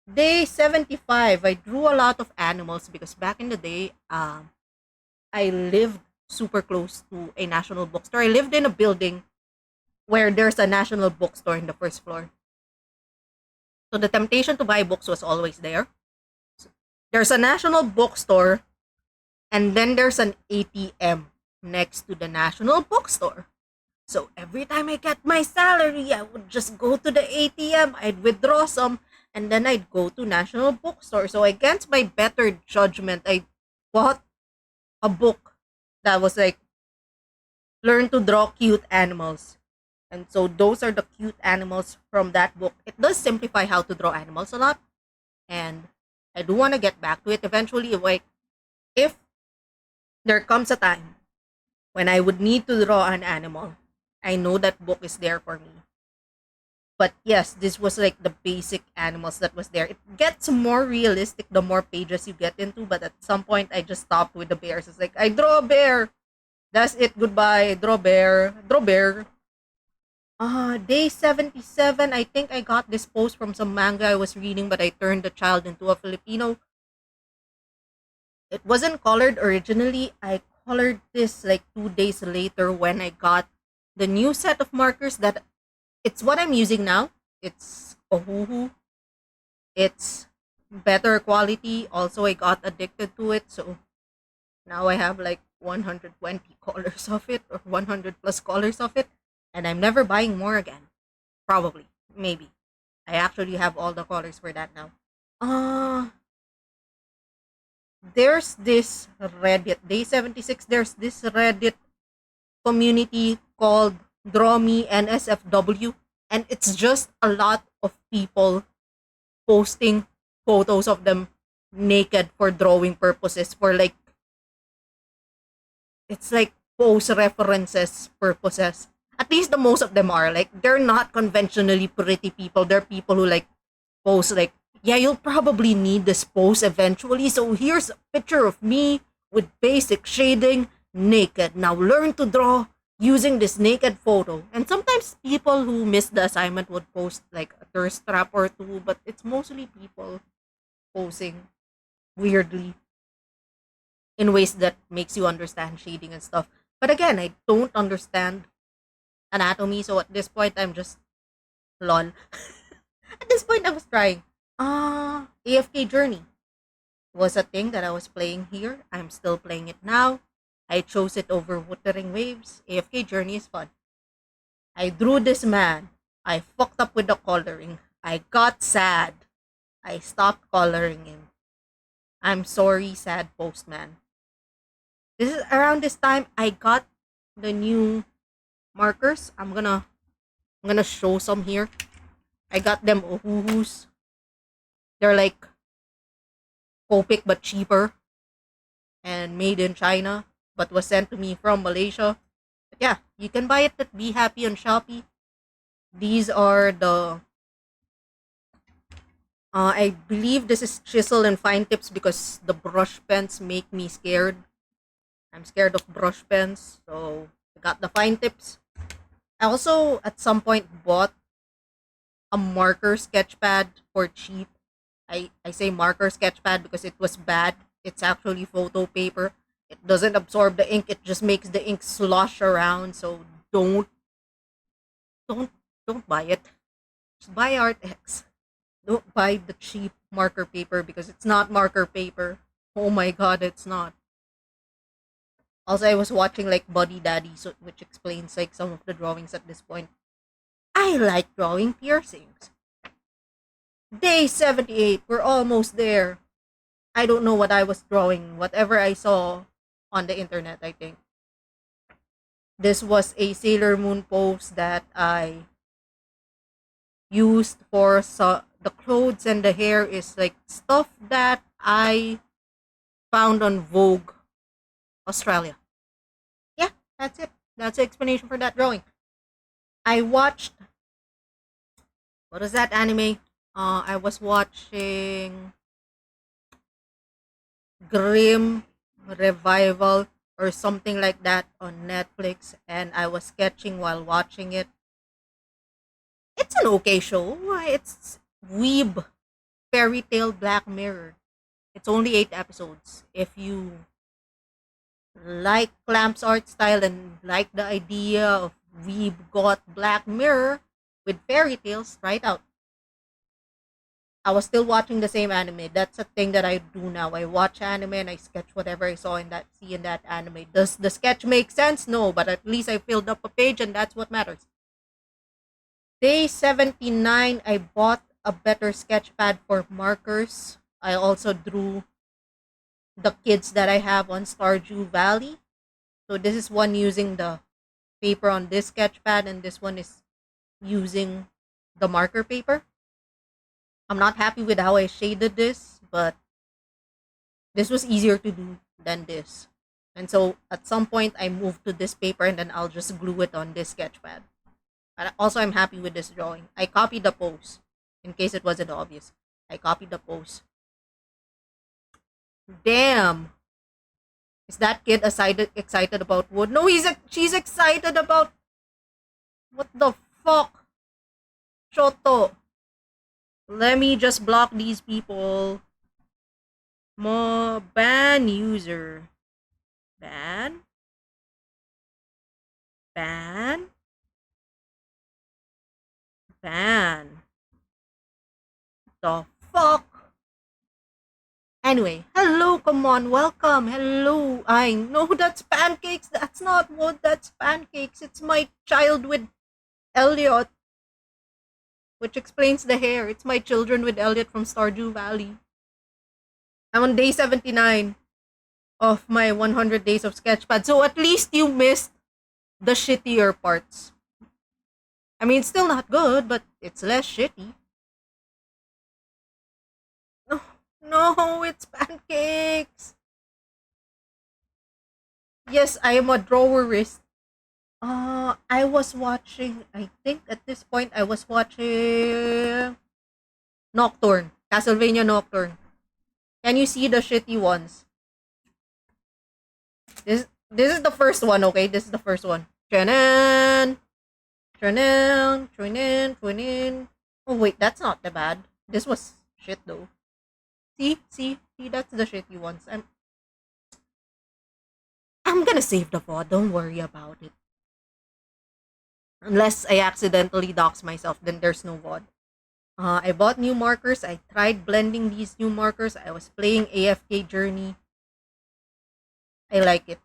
A: Day 75, I drew a lot of animals because back in the day, I lived super close to a national bookstore. I lived in a building where there's a national bookstore in the first floor. So the temptation to buy books was always there. There's a national bookstore, and then there's an ATM next to the national bookstore. So every time I get my salary, I would just go to the ATM, I'd withdraw some, and then I'd go to national bookstore. So against my better judgment, I bought a book that was like learn to draw cute animals. And so those are the cute animals from that book. It does simplify how to draw animals a lot. And I do want to get back to it eventually. Like, if there comes a time when I would need to draw an animal, I know that book is there for me. But yes, this was like the basic animals that was there. It gets more realistic the more pages you get into, but at some point I just stopped with the bears. It's like I draw a bear. That's it. Goodbye. Draw bear. Draw bear. Day 77, I think I got this post from some manga I was reading, but I turned the child into a Filipino. It wasn't colored originally. I colored this like 2 days later when I got the new set of markers that it's what I'm using now. It's Ohuhu. It's better quality. Also, I got addicted to it, so now I have like 120 colors of it or 100 plus colors of it, and I'm never buying more again. Probably, maybe. I actually have all the colors for that now. Uh there's this Reddit Day 76. There's this Reddit community called Draw Me NSFW, and it's just a lot of people posting photos of them naked for drawing purposes, for like it's like pose references purposes. At least the most of them are like they're not conventionally pretty people. They're people who like pose like, yeah, you'll probably need this pose eventually. So here's a picture of me with basic shading, naked. Now learn to draw using this naked photo. And sometimes people who miss the assignment would post like a thirst trap or two, but it's mostly people posing weirdly in ways that makes you understand shading and stuff. But again, I don't understand anatomy, so at this point I'm just lol. At this point I was trying. AFK Journey was a thing that I was playing here. I'm still playing it now. I chose it over Wuthering Waves. AFK Journey is fun. I drew this man. I fucked up with the coloring. I got sad. I stopped coloring him. I'm sorry, sad postman. This is around this time I got the new markers. I'm gonna show some here. I got them Ohuhus. They're like Copic but cheaper and made in China, but was sent to me from Malaysia. But yeah, you can buy it at Be Happy on Shopee. These are the I believe this is chisel and fine tips because the brush pens make me scared. I'm scared of brush pens, so I got the fine tips. I also at some point bought a marker sketchpad for cheap. I say marker sketchpad because it was bad. It's actually photo paper. It doesn't absorb the ink. It just makes the ink slosh around. So don't don't buy it. Just buy ArtX. Don't buy the cheap marker paper because it's not marker paper. Oh my god, it's not. Also, I was watching like Buddy Daddy, so which explains like some of the drawings at this point. I like drawing piercings. Day 78, we're almost there. I don't know what I was drawing. Whatever I saw on the internet, I think. This was a Sailor Moon pose that I used for the clothes and the hair is like stuff that I found on Vogue Australia. Yeah, that's it. That's the explanation for that drawing. I watched what is that anime? I was watching Grim Revival or something like that on Netflix, and I was sketching while watching it. It's an okay show. It's weeb fairy tale Black Mirror. It's only 8 episodes. If you like Clamp's art style and like the idea of weeb got Black Mirror with fairy tales, try it out. I was still watching the same anime. That's a thing that I do now. I watch anime and I sketch whatever I saw in that see in that anime. Does the sketch make sense? No, but at least I filled up a page and that's what matters. Day 79, I bought a better sketch pad for markers. I also drew the kids that I have on Stardew Valley. So this is one using the paper on this sketch pad and this one is using the marker paper. I'm not happy with how I shaded this, but this was easier to do than this. And so at some point I moved to this paper and then I'll just glue it on this sketch pad. And also I'm happy with this drawing. I copied the pose in case it wasn't obvious. I copied the pose. Damn. Is that kid excited about wood? No, she's excited about what the fuck? Shoto. Let me just block these people. Ban user. Ban? Ban? Ban. The fuck? Anyway, hello, come on, welcome, hello. I know that's pancakes, that's not wood, that's pancakes. It's my child with Elliot, which explains the hair. It's my children with Elliot from Stardew Valley. I'm on day 79 of my 100 days of Sketchpad, so at least you missed the shittier parts. I mean, it's still not good, but it's less shitty. No, no, it's pancakes. Yes, I am a drawerist. I was watching, I think at this point, I was watching Nocturne. Castlevania Nocturne. Can you see the shitty ones? This is the first one, okay? This is the first one. Trenan! Trenan! Trenan! Trenan! Oh, wait, that's not that bad. This was shit, though. See, that's the shitty ones. I'm gonna save the VOD. Don't worry about it. Unless I accidentally dox myself, then there's no VOD. I bought new markers. I tried blending these new markers. I was playing AFK Journey. I like it.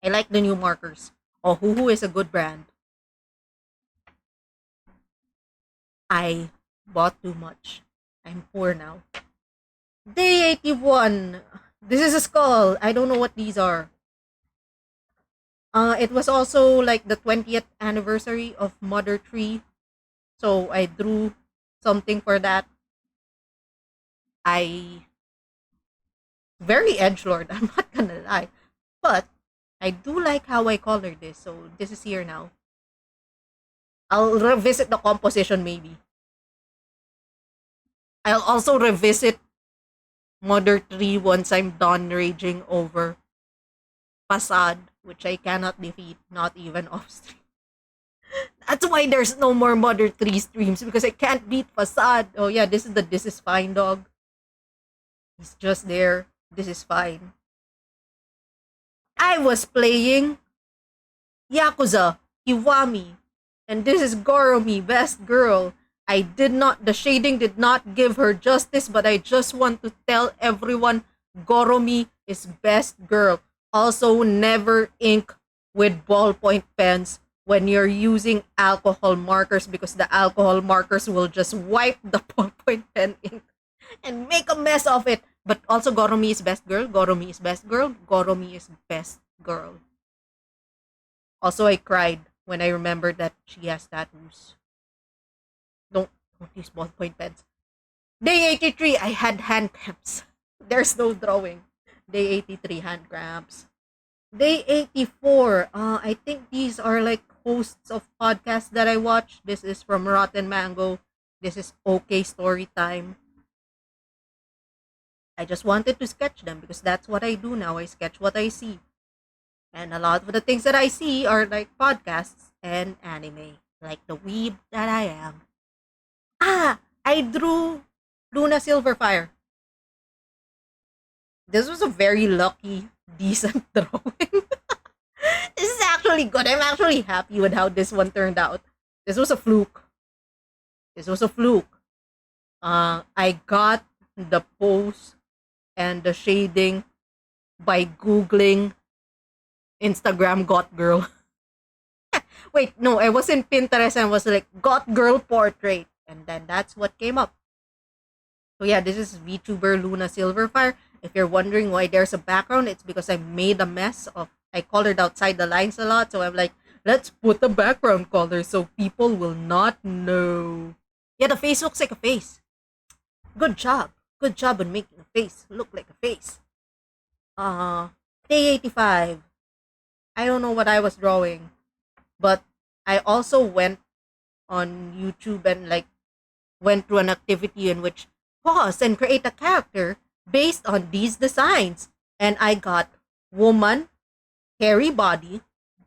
A: I like the new markers. Oh, Hoo is a good brand. I bought too much. I'm poor now. Day 81. This is a skull. I don't know what these are. It was also like the 20th anniversary of Mother Tree. So I drew something for that. I very edgelord, I'm not gonna lie. But I do like how I colored this, so this is here now. I'll revisit the composition maybe. I'll also revisit Mother 3 once I'm done raging over Facade, which I cannot defeat, not even off stream. That's why there's no more Mother 3 streams, because I can't beat Facade. Oh yeah, this is the This Is Fine dog. He's just there. This is fine. I was playing Yakuza Kiwami, and this is Goromi, best girl. The shading did not give her justice, but I just want to tell everyone Goromi is best girl. Also, never ink with ballpoint pens when you're using alcohol markers, because the alcohol markers will just wipe the ballpoint pen ink and make a mess of it. But also, Goromi is best girl. Goromi is best girl. Goromi is best girl. Also, I cried when I remembered that she has tattoos. Don't use ballpoint pens. Day 83, I had hand cramps. There's no drawing. Day 83, hand cramps. Day 84, I think these are like hosts of podcasts that I watch. This is from Rotten Mango. This is Okay Story Time. I just wanted to sketch them because that's what I do now. I sketch what I see. And a lot of the things that I see are like podcasts and anime, like the weeb that I am. Ah, I drew Luna Silverfire. This was a very lucky, decent drawing. This is actually good. I'm actually happy with how this one turned out. This was a fluke. This was a fluke. I got the pose and the shading by googling Instagram got girl. Wait, no, I was in Pinterest and was like got girl portrait, and then that's what came up. So yeah, this is VTuber Luna Silverfire. If you're wondering why there's a background, it's because I made a mess of. I colored outside the lines a lot, so I'm like, let's put the background color so people will not know. Yeah, the face looks like a face. Good job. Good job on making a face look like a face. Uh, Day 85. I don't know what I was drawing, but I also went on YouTube and like went through an activity in which pause and create a character based on these designs. And I got woman, hairy body,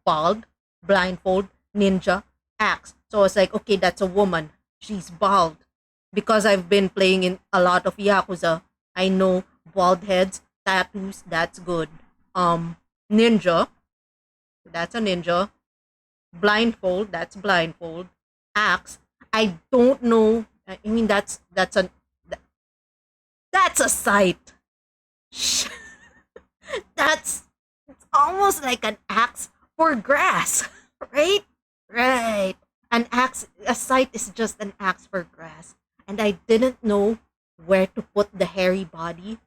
A: bald, blindfold, ninja, axe. So I was like, okay, that's a woman. She's bald. Because I've been playing in a lot of Yakuza, I know bald heads, tattoos, that's good. Ninja, that's a ninja. Blindfold, that's blindfold. Axe, I don't know. I mean, that's a sight. That's it's almost like an axe for grass, right? Right. An axe, a site is just an axe for grass. And I didn't know where to put the hairy body.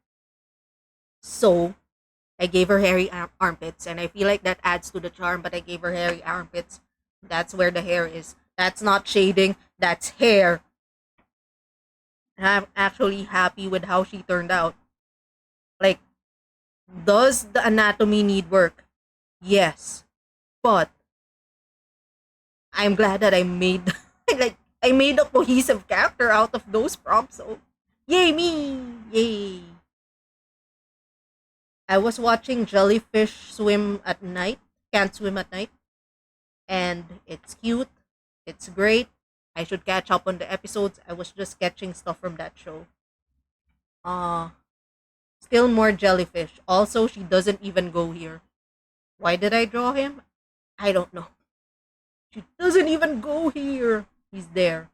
A: So I gave her hairy armpits. And I feel like that adds to the charm, but I gave her hairy armpits. That's where the hair is. That's not shading, that's hair. And I'm actually happy with how she turned out. Like, does the anatomy need work? Yes. But I'm glad that I made like I made a cohesive character out of those prompts. So yay me! Yay! I was watching jellyfish swim at night. Can't swim at night. And it's cute. It's great. I should catch up on the episodes. I was just sketching stuff from that show. Uh Still more jellyfish. Also, she doesn't even go here. Why did I draw him? I don't know. She doesn't even go here. He's there.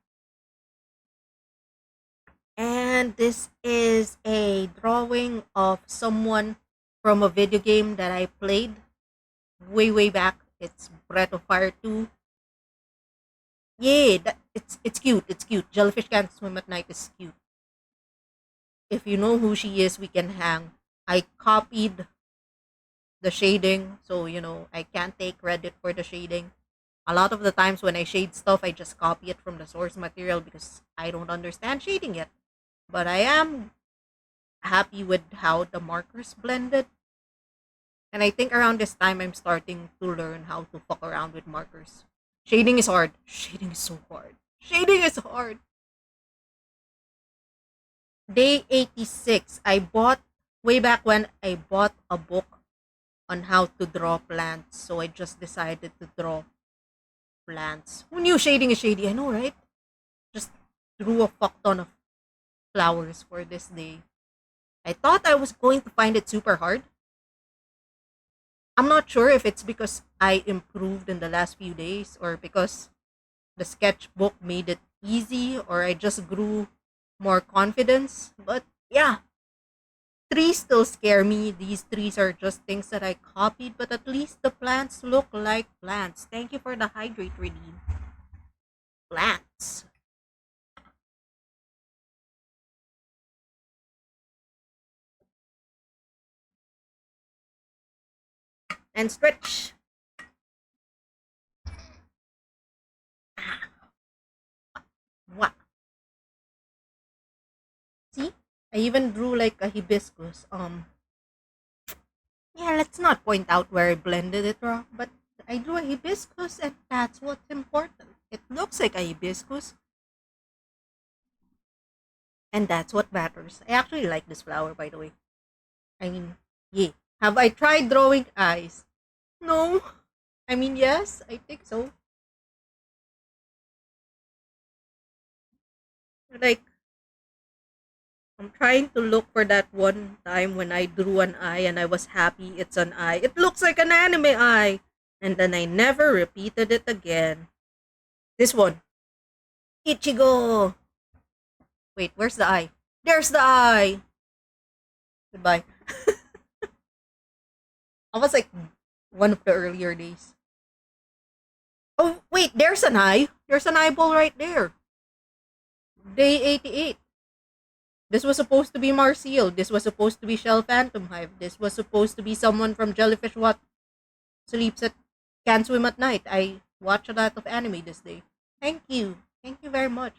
A: And this is a drawing of someone from a video game that I played way back. It's Breath of Fire 2. Yeah, it's cute. It's cute. Jellyfish can't swim at night is cute. If you know who she is, we can hang. I copied the shading, so I can't take credit for the shading. A lot of the times when I shade stuff, I just copy it from the source material because I don't understand shading yet. But I am happy with how the markers blended. And I think around this time, I'm starting to learn how to fuck around with markers. Shading is hard. Shading is so hard. Shading is hard. Day 86. Way back when, I bought a book on how to draw plants. So I just decided to draw plants. Who knew shading is shady? I know, right? Just drew a fuck ton of flowers for this day. I thought I was going to find it super hard. I'm not sure if it's because I improved in the last few days or because the sketchbook made it easy or I just grew more confidence. But yeah, trees still scare me. These trees are just things that I copied, but at least the plants look like plants. Thank you for the hydrate redeem. Plants. And stretch. What? See? I even drew like a hibiscus. Yeah, let's not point out where I blended it wrong, but I drew a hibiscus and that's what's important. It looks like a hibiscus. And that's what matters. I actually like this flower, by the way. I mean, yeah. Have I tried drawing eyes? No. I mean, yes, I think so. Like, I'm trying to look for that one time when I drew an eye and I was happy it's an eye. It looks like an anime eye. And then I never repeated it again. This one. Ichigo. Wait, where's the eye? There's the eye. Goodbye. I was like one of the earlier days. Oh, wait, there's an eye. There's an eyeball right there. Day 88. This was supposed to be Marseille. This was supposed to be Shell Phantom Hive. This was supposed to be someone from Jellyfish What sleeps at can't swim at night. I watch a lot of anime this day. Thank you. Thank you very much.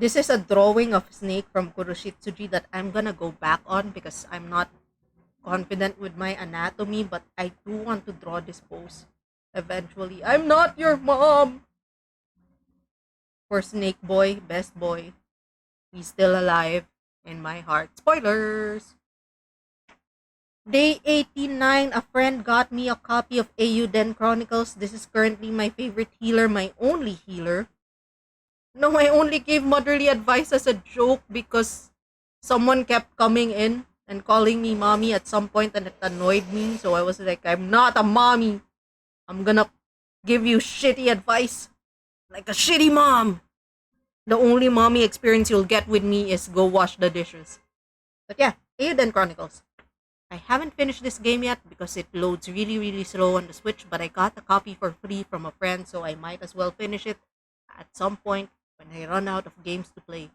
A: This is a drawing of Snake from Kuroshitsuji that I'm gonna go back on because I'm not confident with my anatomy, but I do want to draw this pose eventually. I'm not your mom! For Snake Boy, best boy. He's still alive in my heart. Spoilers! Day 89, a friend got me a copy of Eiyuden Chronicles. This is currently my favorite healer, my only healer. No, I only gave motherly advice as a joke because someone kept coming in and calling me mommy at some point and it annoyed me. So I was like, I'm not a mommy. I'm gonna give you shitty advice. Like a shitty mom. The only mommy experience you'll get with me is go wash the dishes. But yeah, Eiyuden Chronicles. I haven't finished this game yet because it loads really, really slow on the Switch, but I got a copy for free from a friend, so I might as well finish it at some point when I run out of games to play.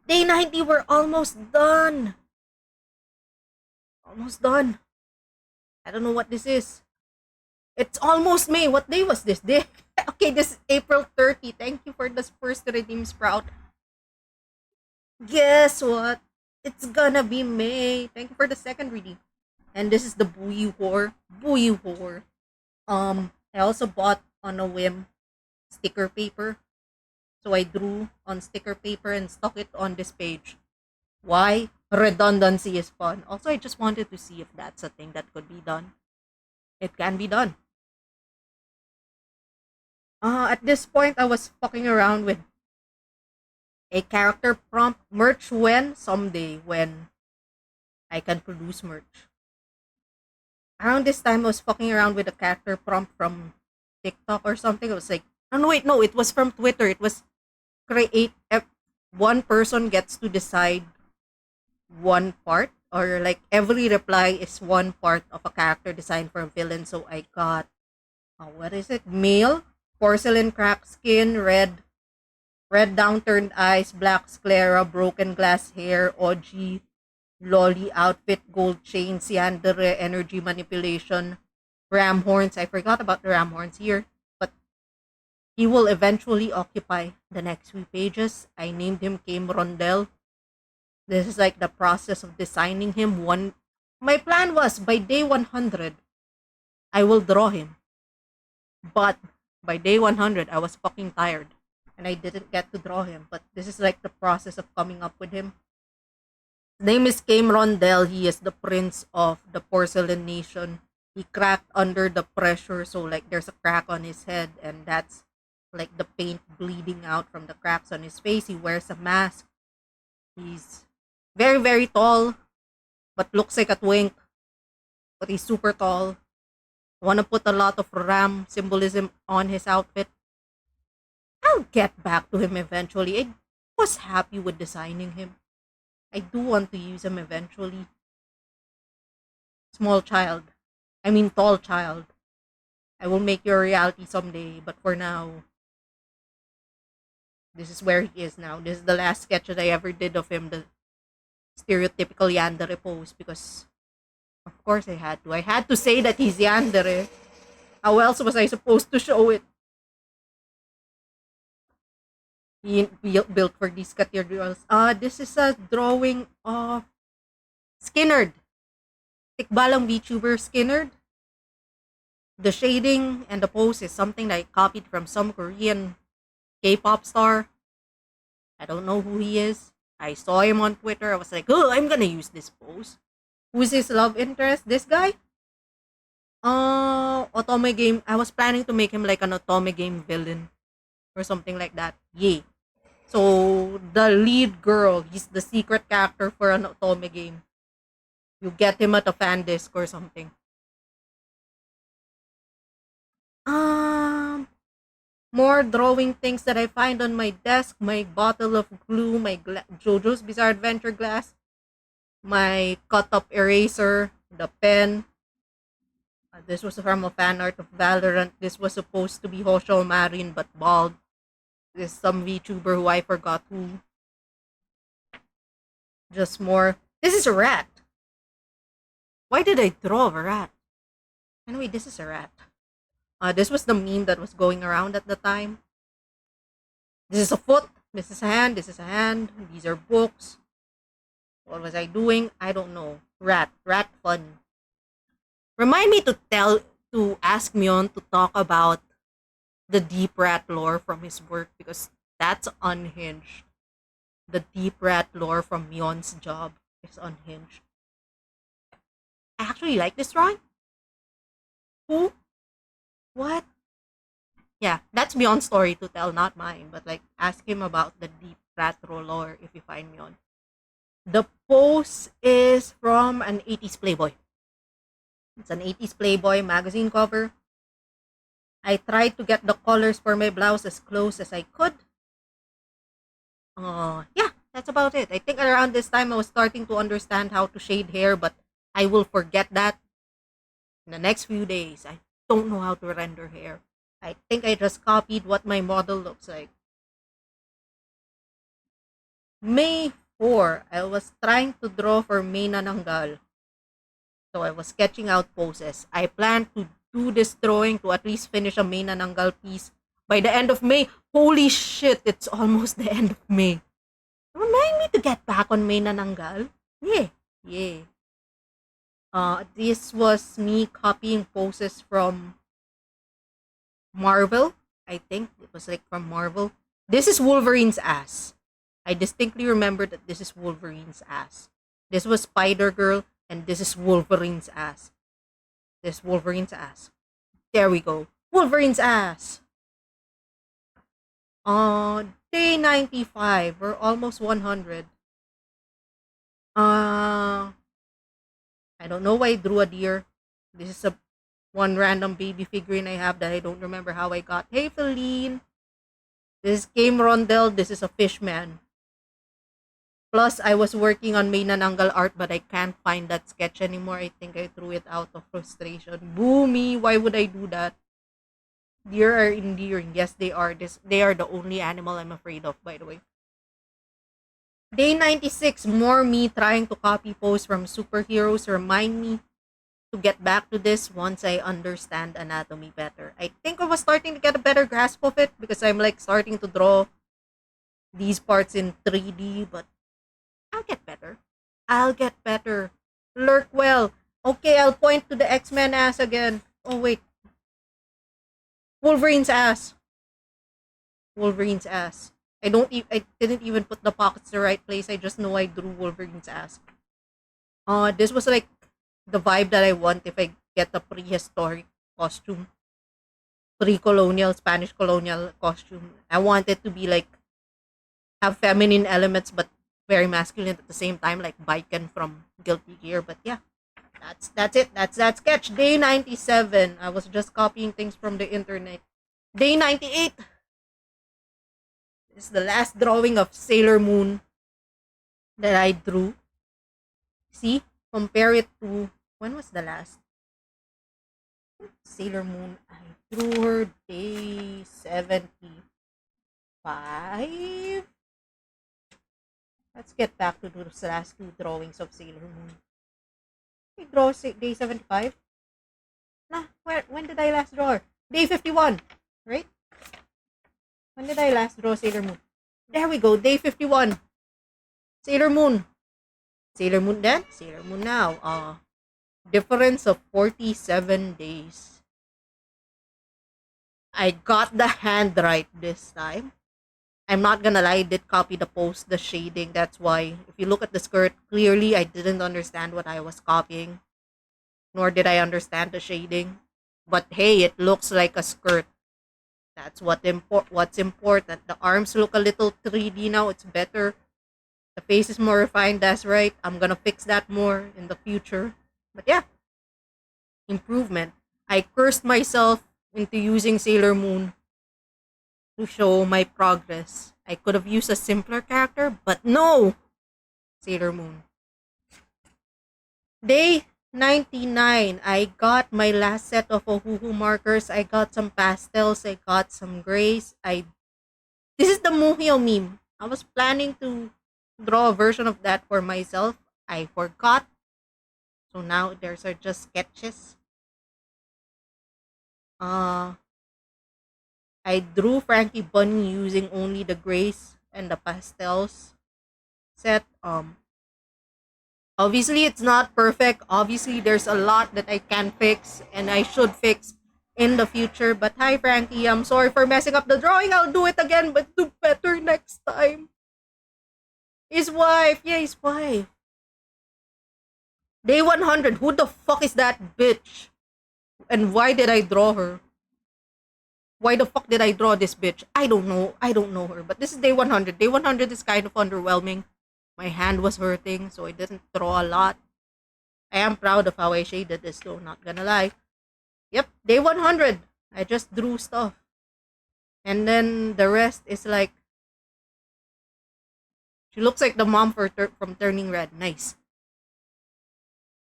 A: Day 90, we're almost done! Almost done. I don't know what this is. It's almost May. What day was this day? Okay, this is April 30. Thank you for the first redeem sprout. Guess what? It's gonna be May. Thank you for the second reading. And this is the Buyu Whore. Buyu Whore. I also bought on a whim sticker paper. So I drew on sticker paper and stuck it on this page. Why? Redundancy is fun. Also, I just wanted to see if that's a thing that could be done. It can be done. At this point, I was fucking around with a character prompt merch when someday when I can produce merch. Around this time, I was fucking around with a character prompt from TikTok or something. It was like, oh no, wait, no, it was from Twitter. It was create. One person gets to decide one part, or like every reply is one part of a character design for a villain. So I got, what is it? Male, porcelain cracked skin, red downturned eyes, black sclera, broken glass hair, OG, lolly outfit, gold chain, Yandere, energy manipulation, ram horns. I forgot about the ram horns here, but he will eventually occupy the next few pages. I named him Came Rondell. This is like the process of designing him. My plan was by day 100, I will draw him. But by day 100, I was fucking tired and I didn't get to draw him. But this is like the process of coming up with him. His name is Came Rondell. He is the prince of the Porcelain Nation. He cracked under the pressure, so like there's a crack on his head, and that's like the paint bleeding out from the cracks on his face. He wears a mask. He's very, very tall, but looks like a twink. But he's super tall. Wanna put a lot of ram symbolism on his outfit. I'll get back to him eventually. I was happy with designing him. I do want to use him eventually. Small child. I mean tall child. I will make your reality someday, but for now, this is where he is now. This is the last sketch that I ever did of him, the stereotypical Yandere pose, because of course I had to. I had to say that he's Yandere. How else was I supposed to show it? He built for these cathedrals. This is a drawing of Skinnerd. Tikbalang VTuber Skinnerd. The shading and the pose is something that I copied from some Korean K-pop star. I don't know who he is. I saw him on Twitter. I was like, oh, I'm gonna use this pose. Who's his love interest? This guy? Otome game. I was planning to make him like an Otome game villain or something like that. Yay. So the lead girl, he's the secret character for an Otome game. You get him at a fan disc or something. Um, More drawing things that I find on my desk. My bottle of glue, my JoJo's Bizarre Adventure glass, my cut up eraser, the pen. This was from a fan art of Valorant. This was supposed to be Hoshol Marin but bald. This is some VTuber who I forgot who. Just more. This is a rat. Why did I draw a rat? Anyway, this is a rat. This was the meme that was going around at the time. This is a foot. This is a hand. This is a hand. These are books. What was I doing? I don't know. Rat. Rat fun. Remind me to ask Myon to talk about the deep rat lore from his work because that's unhinged. The deep rat lore from Myon's job is unhinged. I actually like this drawing. Who? What? Yeah, that's Myon's story to tell, not mine. But like, ask him about the deep rat lore if you find Myon. The pose is from an 80s Playboy. It's an 80s Playboy magazine cover. I tried to get the colors for my blouse as close as I could. Yeah, that's about it. I think around this time I was starting to understand how to shade hair, but I will forget that in the next few days. I don't know how to render hair. I think I just copied what my model looks like. May 4, I was trying to draw for May Nananggal. So I was sketching out poses. I planned to do this drawing to at least finish a May Nananggal piece by the end of May. Holy shit, it's almost the end of May. Remind me to get back on May Nananggal. Yeah. This was me copying poses from Marvel. I think it was like from Marvel. This is Wolverine's ass. I distinctly remember that this is Wolverine's ass. This was Spider Girl, and this is Wolverine's ass. This is Wolverine's ass. There we go. Wolverine's ass. Day 95. We're almost 100. I don't know why I drew a deer. This is a one random baby figurine I have that I don't remember how I got. Hey, Feline. This is Game Rondell. This is a fish man. Plus, I was working on May Nananggal art, but I can't find that sketch anymore. I think I threw it out of frustration. Boo me! Why would I do that? Deer are endearing. Yes, they are. They are the only animal I'm afraid of, by the way. Day 96, more me trying to copy pose from superheroes. Remind me to get back to this once I understand anatomy better. I think I was starting to get a better grasp of it because I'm like starting to draw these parts in 3D, but I'll get better. I'll get better. Lurk well. Okay, I'll point to the X-Men ass again. Oh, wait. Wolverine's ass. Wolverine's ass. I didn't even put the pockets the right place. I just know I drew Wolverine's ass. This was like the vibe that I want if I get a prehistoric costume. Pre-colonial, Spanish colonial costume. I want it to be like have feminine elements but very masculine at the same time, like Biken from Guilty Gear. But yeah, that's it. That's that sketch. Day 97. I was just copying things from the internet. Day 98. This is the last drawing of Sailor Moon that I drew. See? Compare it to when was the last? Sailor Moon. I drew her day 75. Let's get back to those last two drawings of Sailor Moon. I draw day 75. Nah, when did I last draw her? Day 51, right? When did I last draw Sailor Moon? There we go, day 51. Sailor Moon. Sailor Moon then? Sailor Moon now. Difference of 47 days. I got the hand right this time. I'm not gonna lie, I did copy the post, the shading. That's why, if you look at the skirt, clearly I didn't understand what I was copying, nor did I understand the shading. But hey, it looks like a skirt. That's what's important. The arms look a little 3D now. It's better. The face is more refined. That's right. I'm gonna fix that more in the future. But yeah, improvement. I cursed myself into using Sailor Moon to show my progress. I could have used a simpler character, but no! Sailor Moon. Day 99, I got my last set of Ohuhu markers. I got some pastels. I got some grays. This is the Muhyo meme. I was planning to draw a version of that for myself. I forgot. So now there's are just sketches. Uh, I drew Frankie Bunny using only the grays and the pastels set. Obviously it's not perfect. Obviously there's a lot that I can fix and I should fix in the future. But hi Frankie, I'm sorry for messing up the drawing. I'll do it again, but do better next time. His wife, yeah, his wife. Day 100, who the fuck is that bitch? And why did I draw her? Why the fuck did I draw this bitch? I don't know. I don't know her. But this is day 100. Day 100 is kind of underwhelming. My hand was hurting, so I didn't draw a lot. I am proud of how I shaded this though, not gonna lie. Yep, day 100. I just drew stuff. And then the rest is like... She looks like the mom from Turning Red. Nice.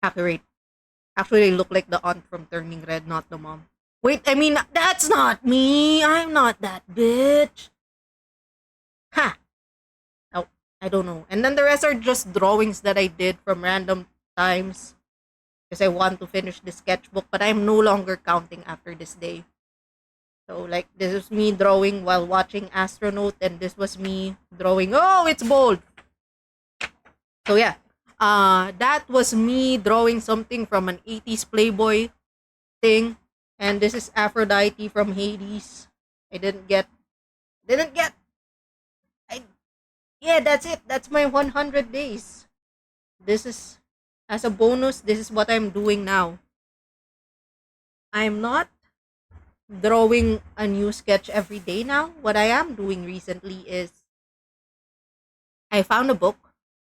A: Accurate. Actually, I look like the aunt from Turning Red, not the mom. Wait, I mean, that's not me. I'm not that bitch. Ha! Oh, I don't know. And then the rest are just drawings that I did from random times. Because I want to finish the sketchbook, but I'm no longer counting after this day. So, like, this is me drawing while watching Astronaut, and this was me drawing... Oh, it's bold! So, yeah. That was me drawing something from an 80s Playboy thing. And this is Aphrodite from Hades. I didn't get... Yeah, that's it. That's my 100 days. This is... As a bonus, this is what I'm doing now. I'm not drawing a new sketch every day now. What I am doing recently is I found a book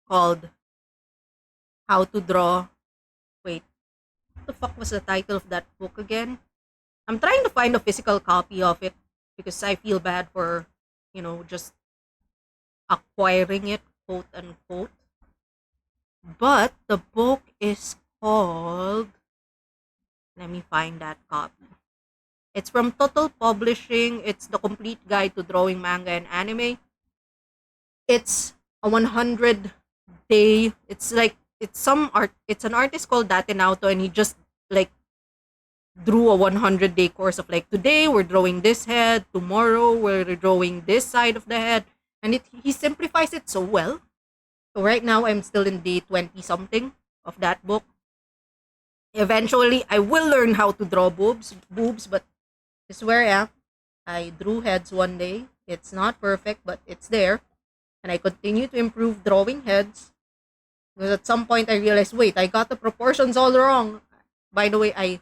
A: called How to Draw. Wait, what the fuck was the title of that book again? I'm trying to find a physical copy of it because I feel bad for, just acquiring it, quote unquote. But the book is called... Let me find that copy. It's from Total Publishing. It's the complete guide to drawing manga and anime. It's a 100-day. It's like it's some art. It's an artist called Date Naoto, and he just like drew a 100-day course of like today we're drawing this head, tomorrow we're drawing this side of the head, and he simplifies it so well. So right now I'm still in day 20 something of that book. Eventually I will learn how to draw boobs, but this is where I am. I drew heads one day. It's not perfect, but it's there. And I continue to improve drawing heads. Because at some point I realized, wait, I got the proportions all wrong. By the way, I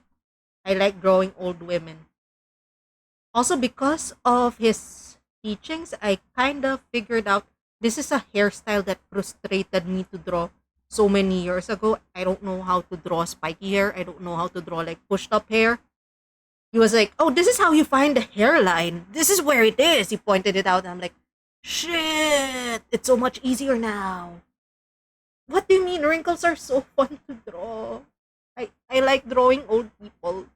A: like drawing old women. Also, because of his teachings, I kind of figured out this is a hairstyle that frustrated me to draw so many years ago. I don't know how to draw spiky hair. I don't know how to draw like pushed up hair. He was like, oh, this is how you find the hairline. This is where it is. He pointed it out. And I'm like, shit, it's so much easier now. What do you mean? Wrinkles are so fun to draw. I like drawing old people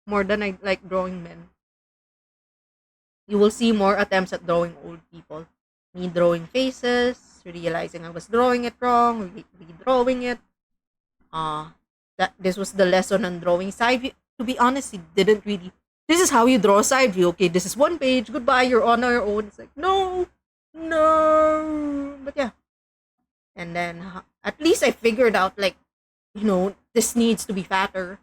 A: more than I like drawing men. You will see more attempts at drawing old people. Me drawing faces, realizing I was drawing it wrong, redrawing it. That this was the lesson on drawing side view. To be honest, it didn't really. This is how you draw side view. Okay, this is one page. Goodbye, you're on your own. It's like, no. But yeah. And then, at least I figured out, like, this needs to be fatter.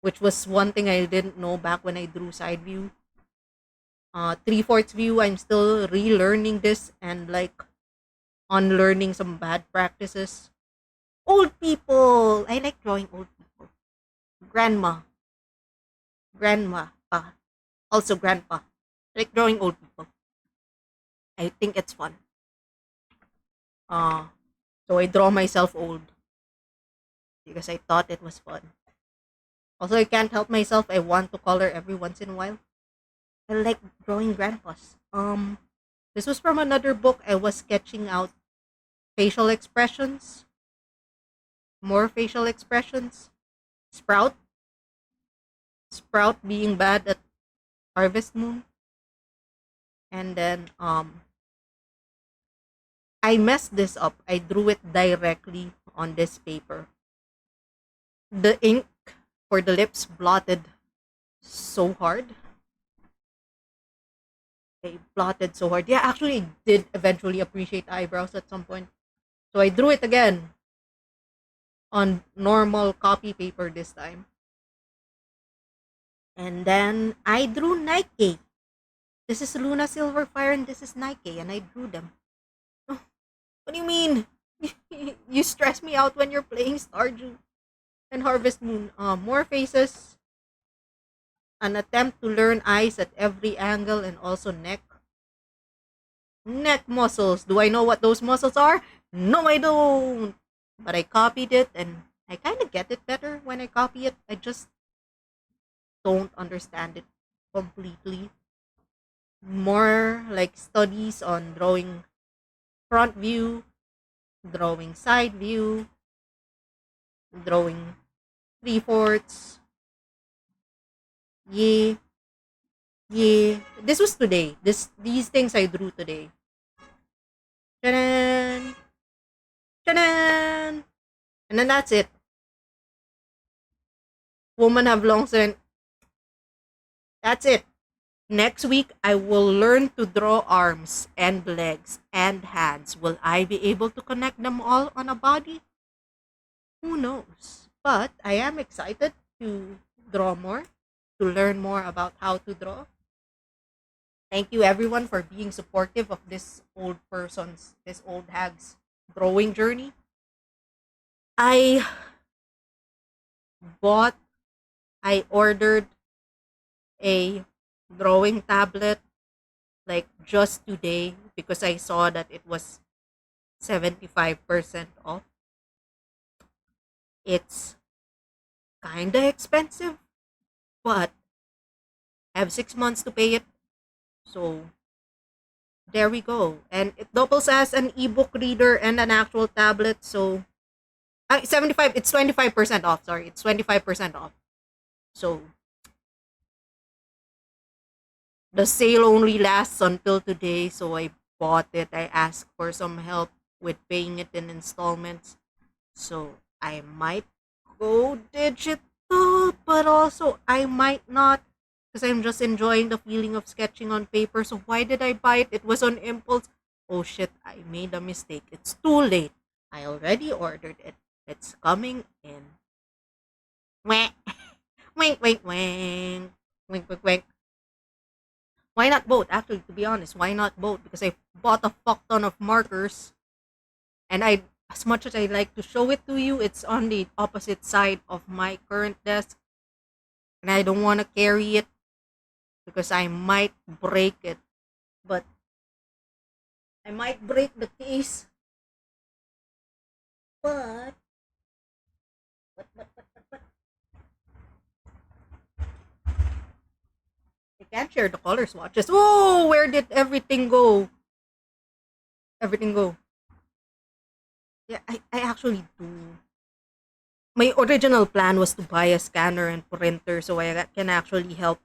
A: Which was one thing I didn't know back when I drew side view. Three-fourths view, I'm still relearning this and like unlearning some bad practices. Old people. I like drawing old people. Grandma. Grandma. Also grandpa. I like drawing old people. I think it's fun. Uh, so I draw myself old because I thought it was fun. Also, I can't help myself. I want to color every once in a while. I like drawing grandpas. This was from another book. I was sketching out facial expressions, more facial expressions. Sprout, Sprout being bad at Harvest Moon, and then I messed this up. I drew it directly on this paper. The ink for the lips blotted so hard. I blotted so hard. Yeah, actually, I did eventually appreciate eyebrows at some point. So I drew it again on normal copy paper this time. And then I drew Nike. This is Luna Silverfire and this is Nike, and I drew them. Oh, what do you mean? You stress me out when you're playing Stardew and Harvest Moon. More faces. An attempt to learn eyes at every angle and also neck. Neck muscles. Do I know what those muscles are? No, I don't. But I copied it and I kind of get it better when I copy it. I just don't understand it completely. More like studies on drawing front view, drawing side view, drawing three-fourths. Yeah, yeah. This was today. These things I drew today. Ta-da! Ta-da! And then that's it. Women have long strength. That's it. Next week, I will learn to draw arms and legs and hands. Will I be able to connect them all on a body? Who knows? But I am excited to draw more, to learn more about how to draw. Thank you everyone for being supportive of this old hag's drawing journey. I bought, I ordered a drawing tablet like just today because I saw that it was 75% off. It's kinda expensive, but I have 6 months to pay it. So there we go. And it doubles as an ebook reader and an actual tablet. So 75, it's 25% off. Sorry, it's 25% off. So the sale only lasts until today. So I bought it. I asked for some help with paying it in installments. So I might go digital, but also I might not because I'm just enjoying the feeling of sketching on paper. So why did I buy it? It was on impulse. Oh shit, I made a mistake. It's too late. I already ordered it. It's coming in. Wink, wink, wink, wink. Wink, wink, wink. Why not both? Actually, to be honest, why not both? Because I bought a fuck ton of markers and as much as I like to show it to you, it's on the opposite side of my current desk and I don't want to carry it because I might break it. But I might break the case. But but I can't share the color swatches. Oh, where did everything go? Everything go. Yeah, I actually do. My original plan was to buy a scanner and printer so I can actually help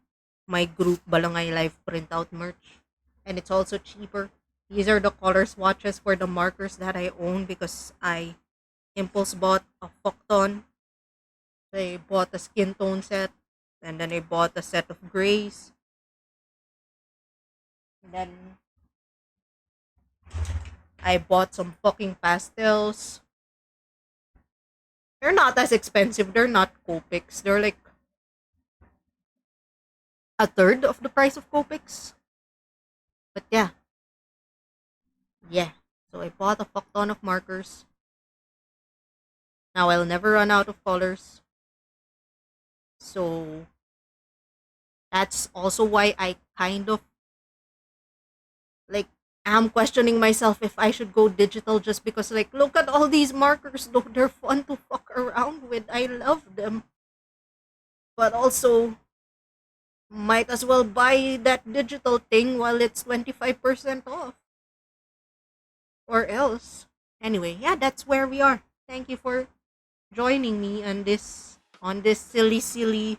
A: my group Balangay Life print out merch. And it's also cheaper. These are the color swatches for the markers that I own because I impulse bought a fuck ton. I bought a skin tone set and then I bought a set of grays. And then I bought some fucking pastels. They're not as expensive. They're not Copics. They're like a third of the price of Copics. But yeah, yeah. So I bought a fuck ton of markers. Now I'll never run out of colors. So that's also why I kind of like am questioning myself if I should go digital, just because like look at all these markers though, they're fun to fuck around with. I love them. But also might as well buy that digital thing while it's 25% off. Or else. Anyway, yeah, that's where we are. Thank you for joining me on this silly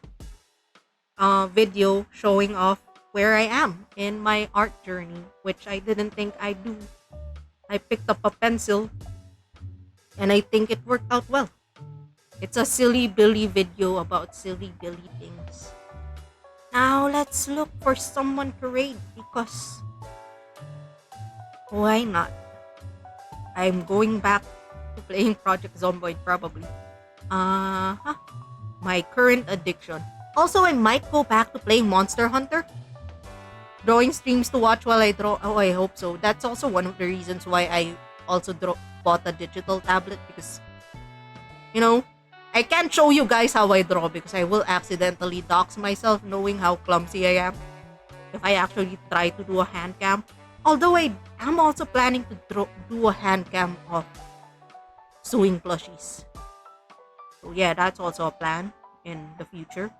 A: video showing off where I am in my art journey, which I didn't think I'd do. I picked up a pencil and I think it worked out well. It's a silly Billy video about silly Billy things. Now let's look for someone to raid because why not? I'm going back to playing Project Zomboid probably. Uh-huh. My current addiction. Also, I might go back to playing Monster Hunter. Drawing streams to watch while I draw. Oh, I hope so. That's also one of the reasons why I also bought a digital tablet because, you know, I can't show you guys how I draw because I will accidentally dox myself knowing how clumsy I am if I actually try to do a hand cam. Although I am also planning to do a hand cam of sewing plushies. So yeah, that's also a plan in the future.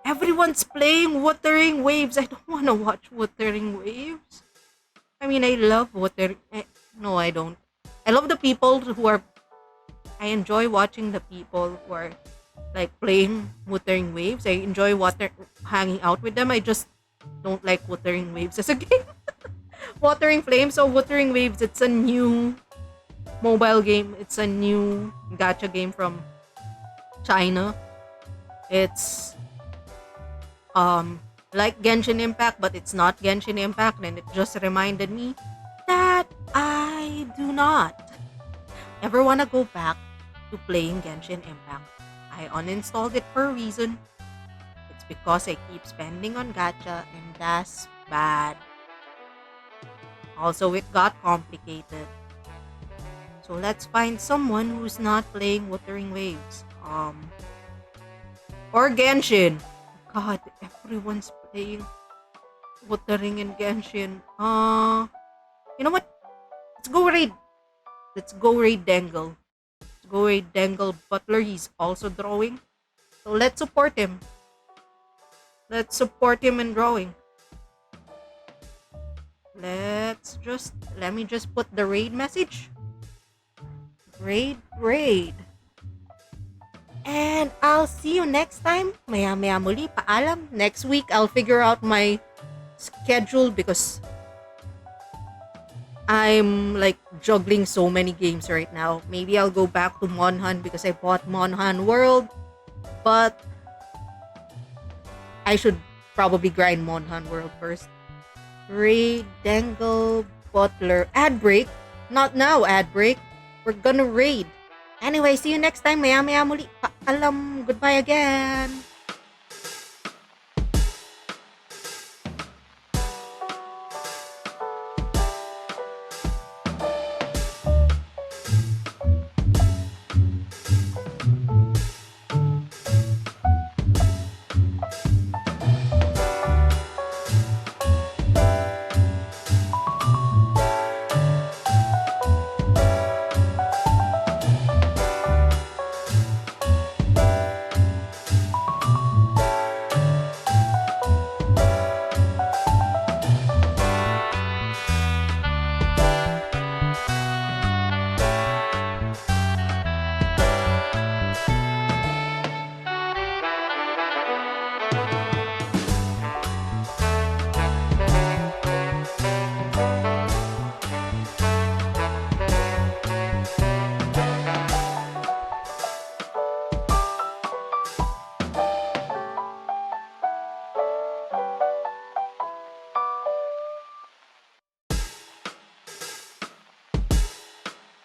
A: Everyone's playing Wuthering Waves. I don't want to watch Wuthering Waves. I mean, I love Wuthering... No, I don't. I love the people who are... I enjoy watching the people who are like playing Wuthering Waves. I enjoy hanging out with them. I just don't like Wuthering Waves as a game. Wuthering Flames or Wuthering Waves, it's a new mobile game. It's a new gacha game from China. It's like Genshin Impact, but it's not Genshin Impact, and it just reminded me that I do not ever want to go back to playing Genshin Impact. I uninstalled it for a reason. It's because I keep spending on gacha, and that's bad. Also, it got complicated. So let's find someone who's not playing Wuthering Waves. Or Genshin. God, everyone's playing Wuthering and Genshin. You know what? Let's go raid. Let's go raid Dangle. Let's go raid Dangle Butler. He's also drawing. So let's support him. Let's support him in drawing. Let me just put the raid message. Raid. And I'll see you next time. Maya muli, paalam. Next week, I'll figure out my schedule because I'm like juggling so many games right now. Maybe I'll go back to Monhan because I bought Monhan World. But I should probably grind Monhan World first. Raid, Dangle, Butler. Ad break. Not now, ad break. We're gonna raid. Anyway, see you next time. Maya muli. Paalam. Goodbye again.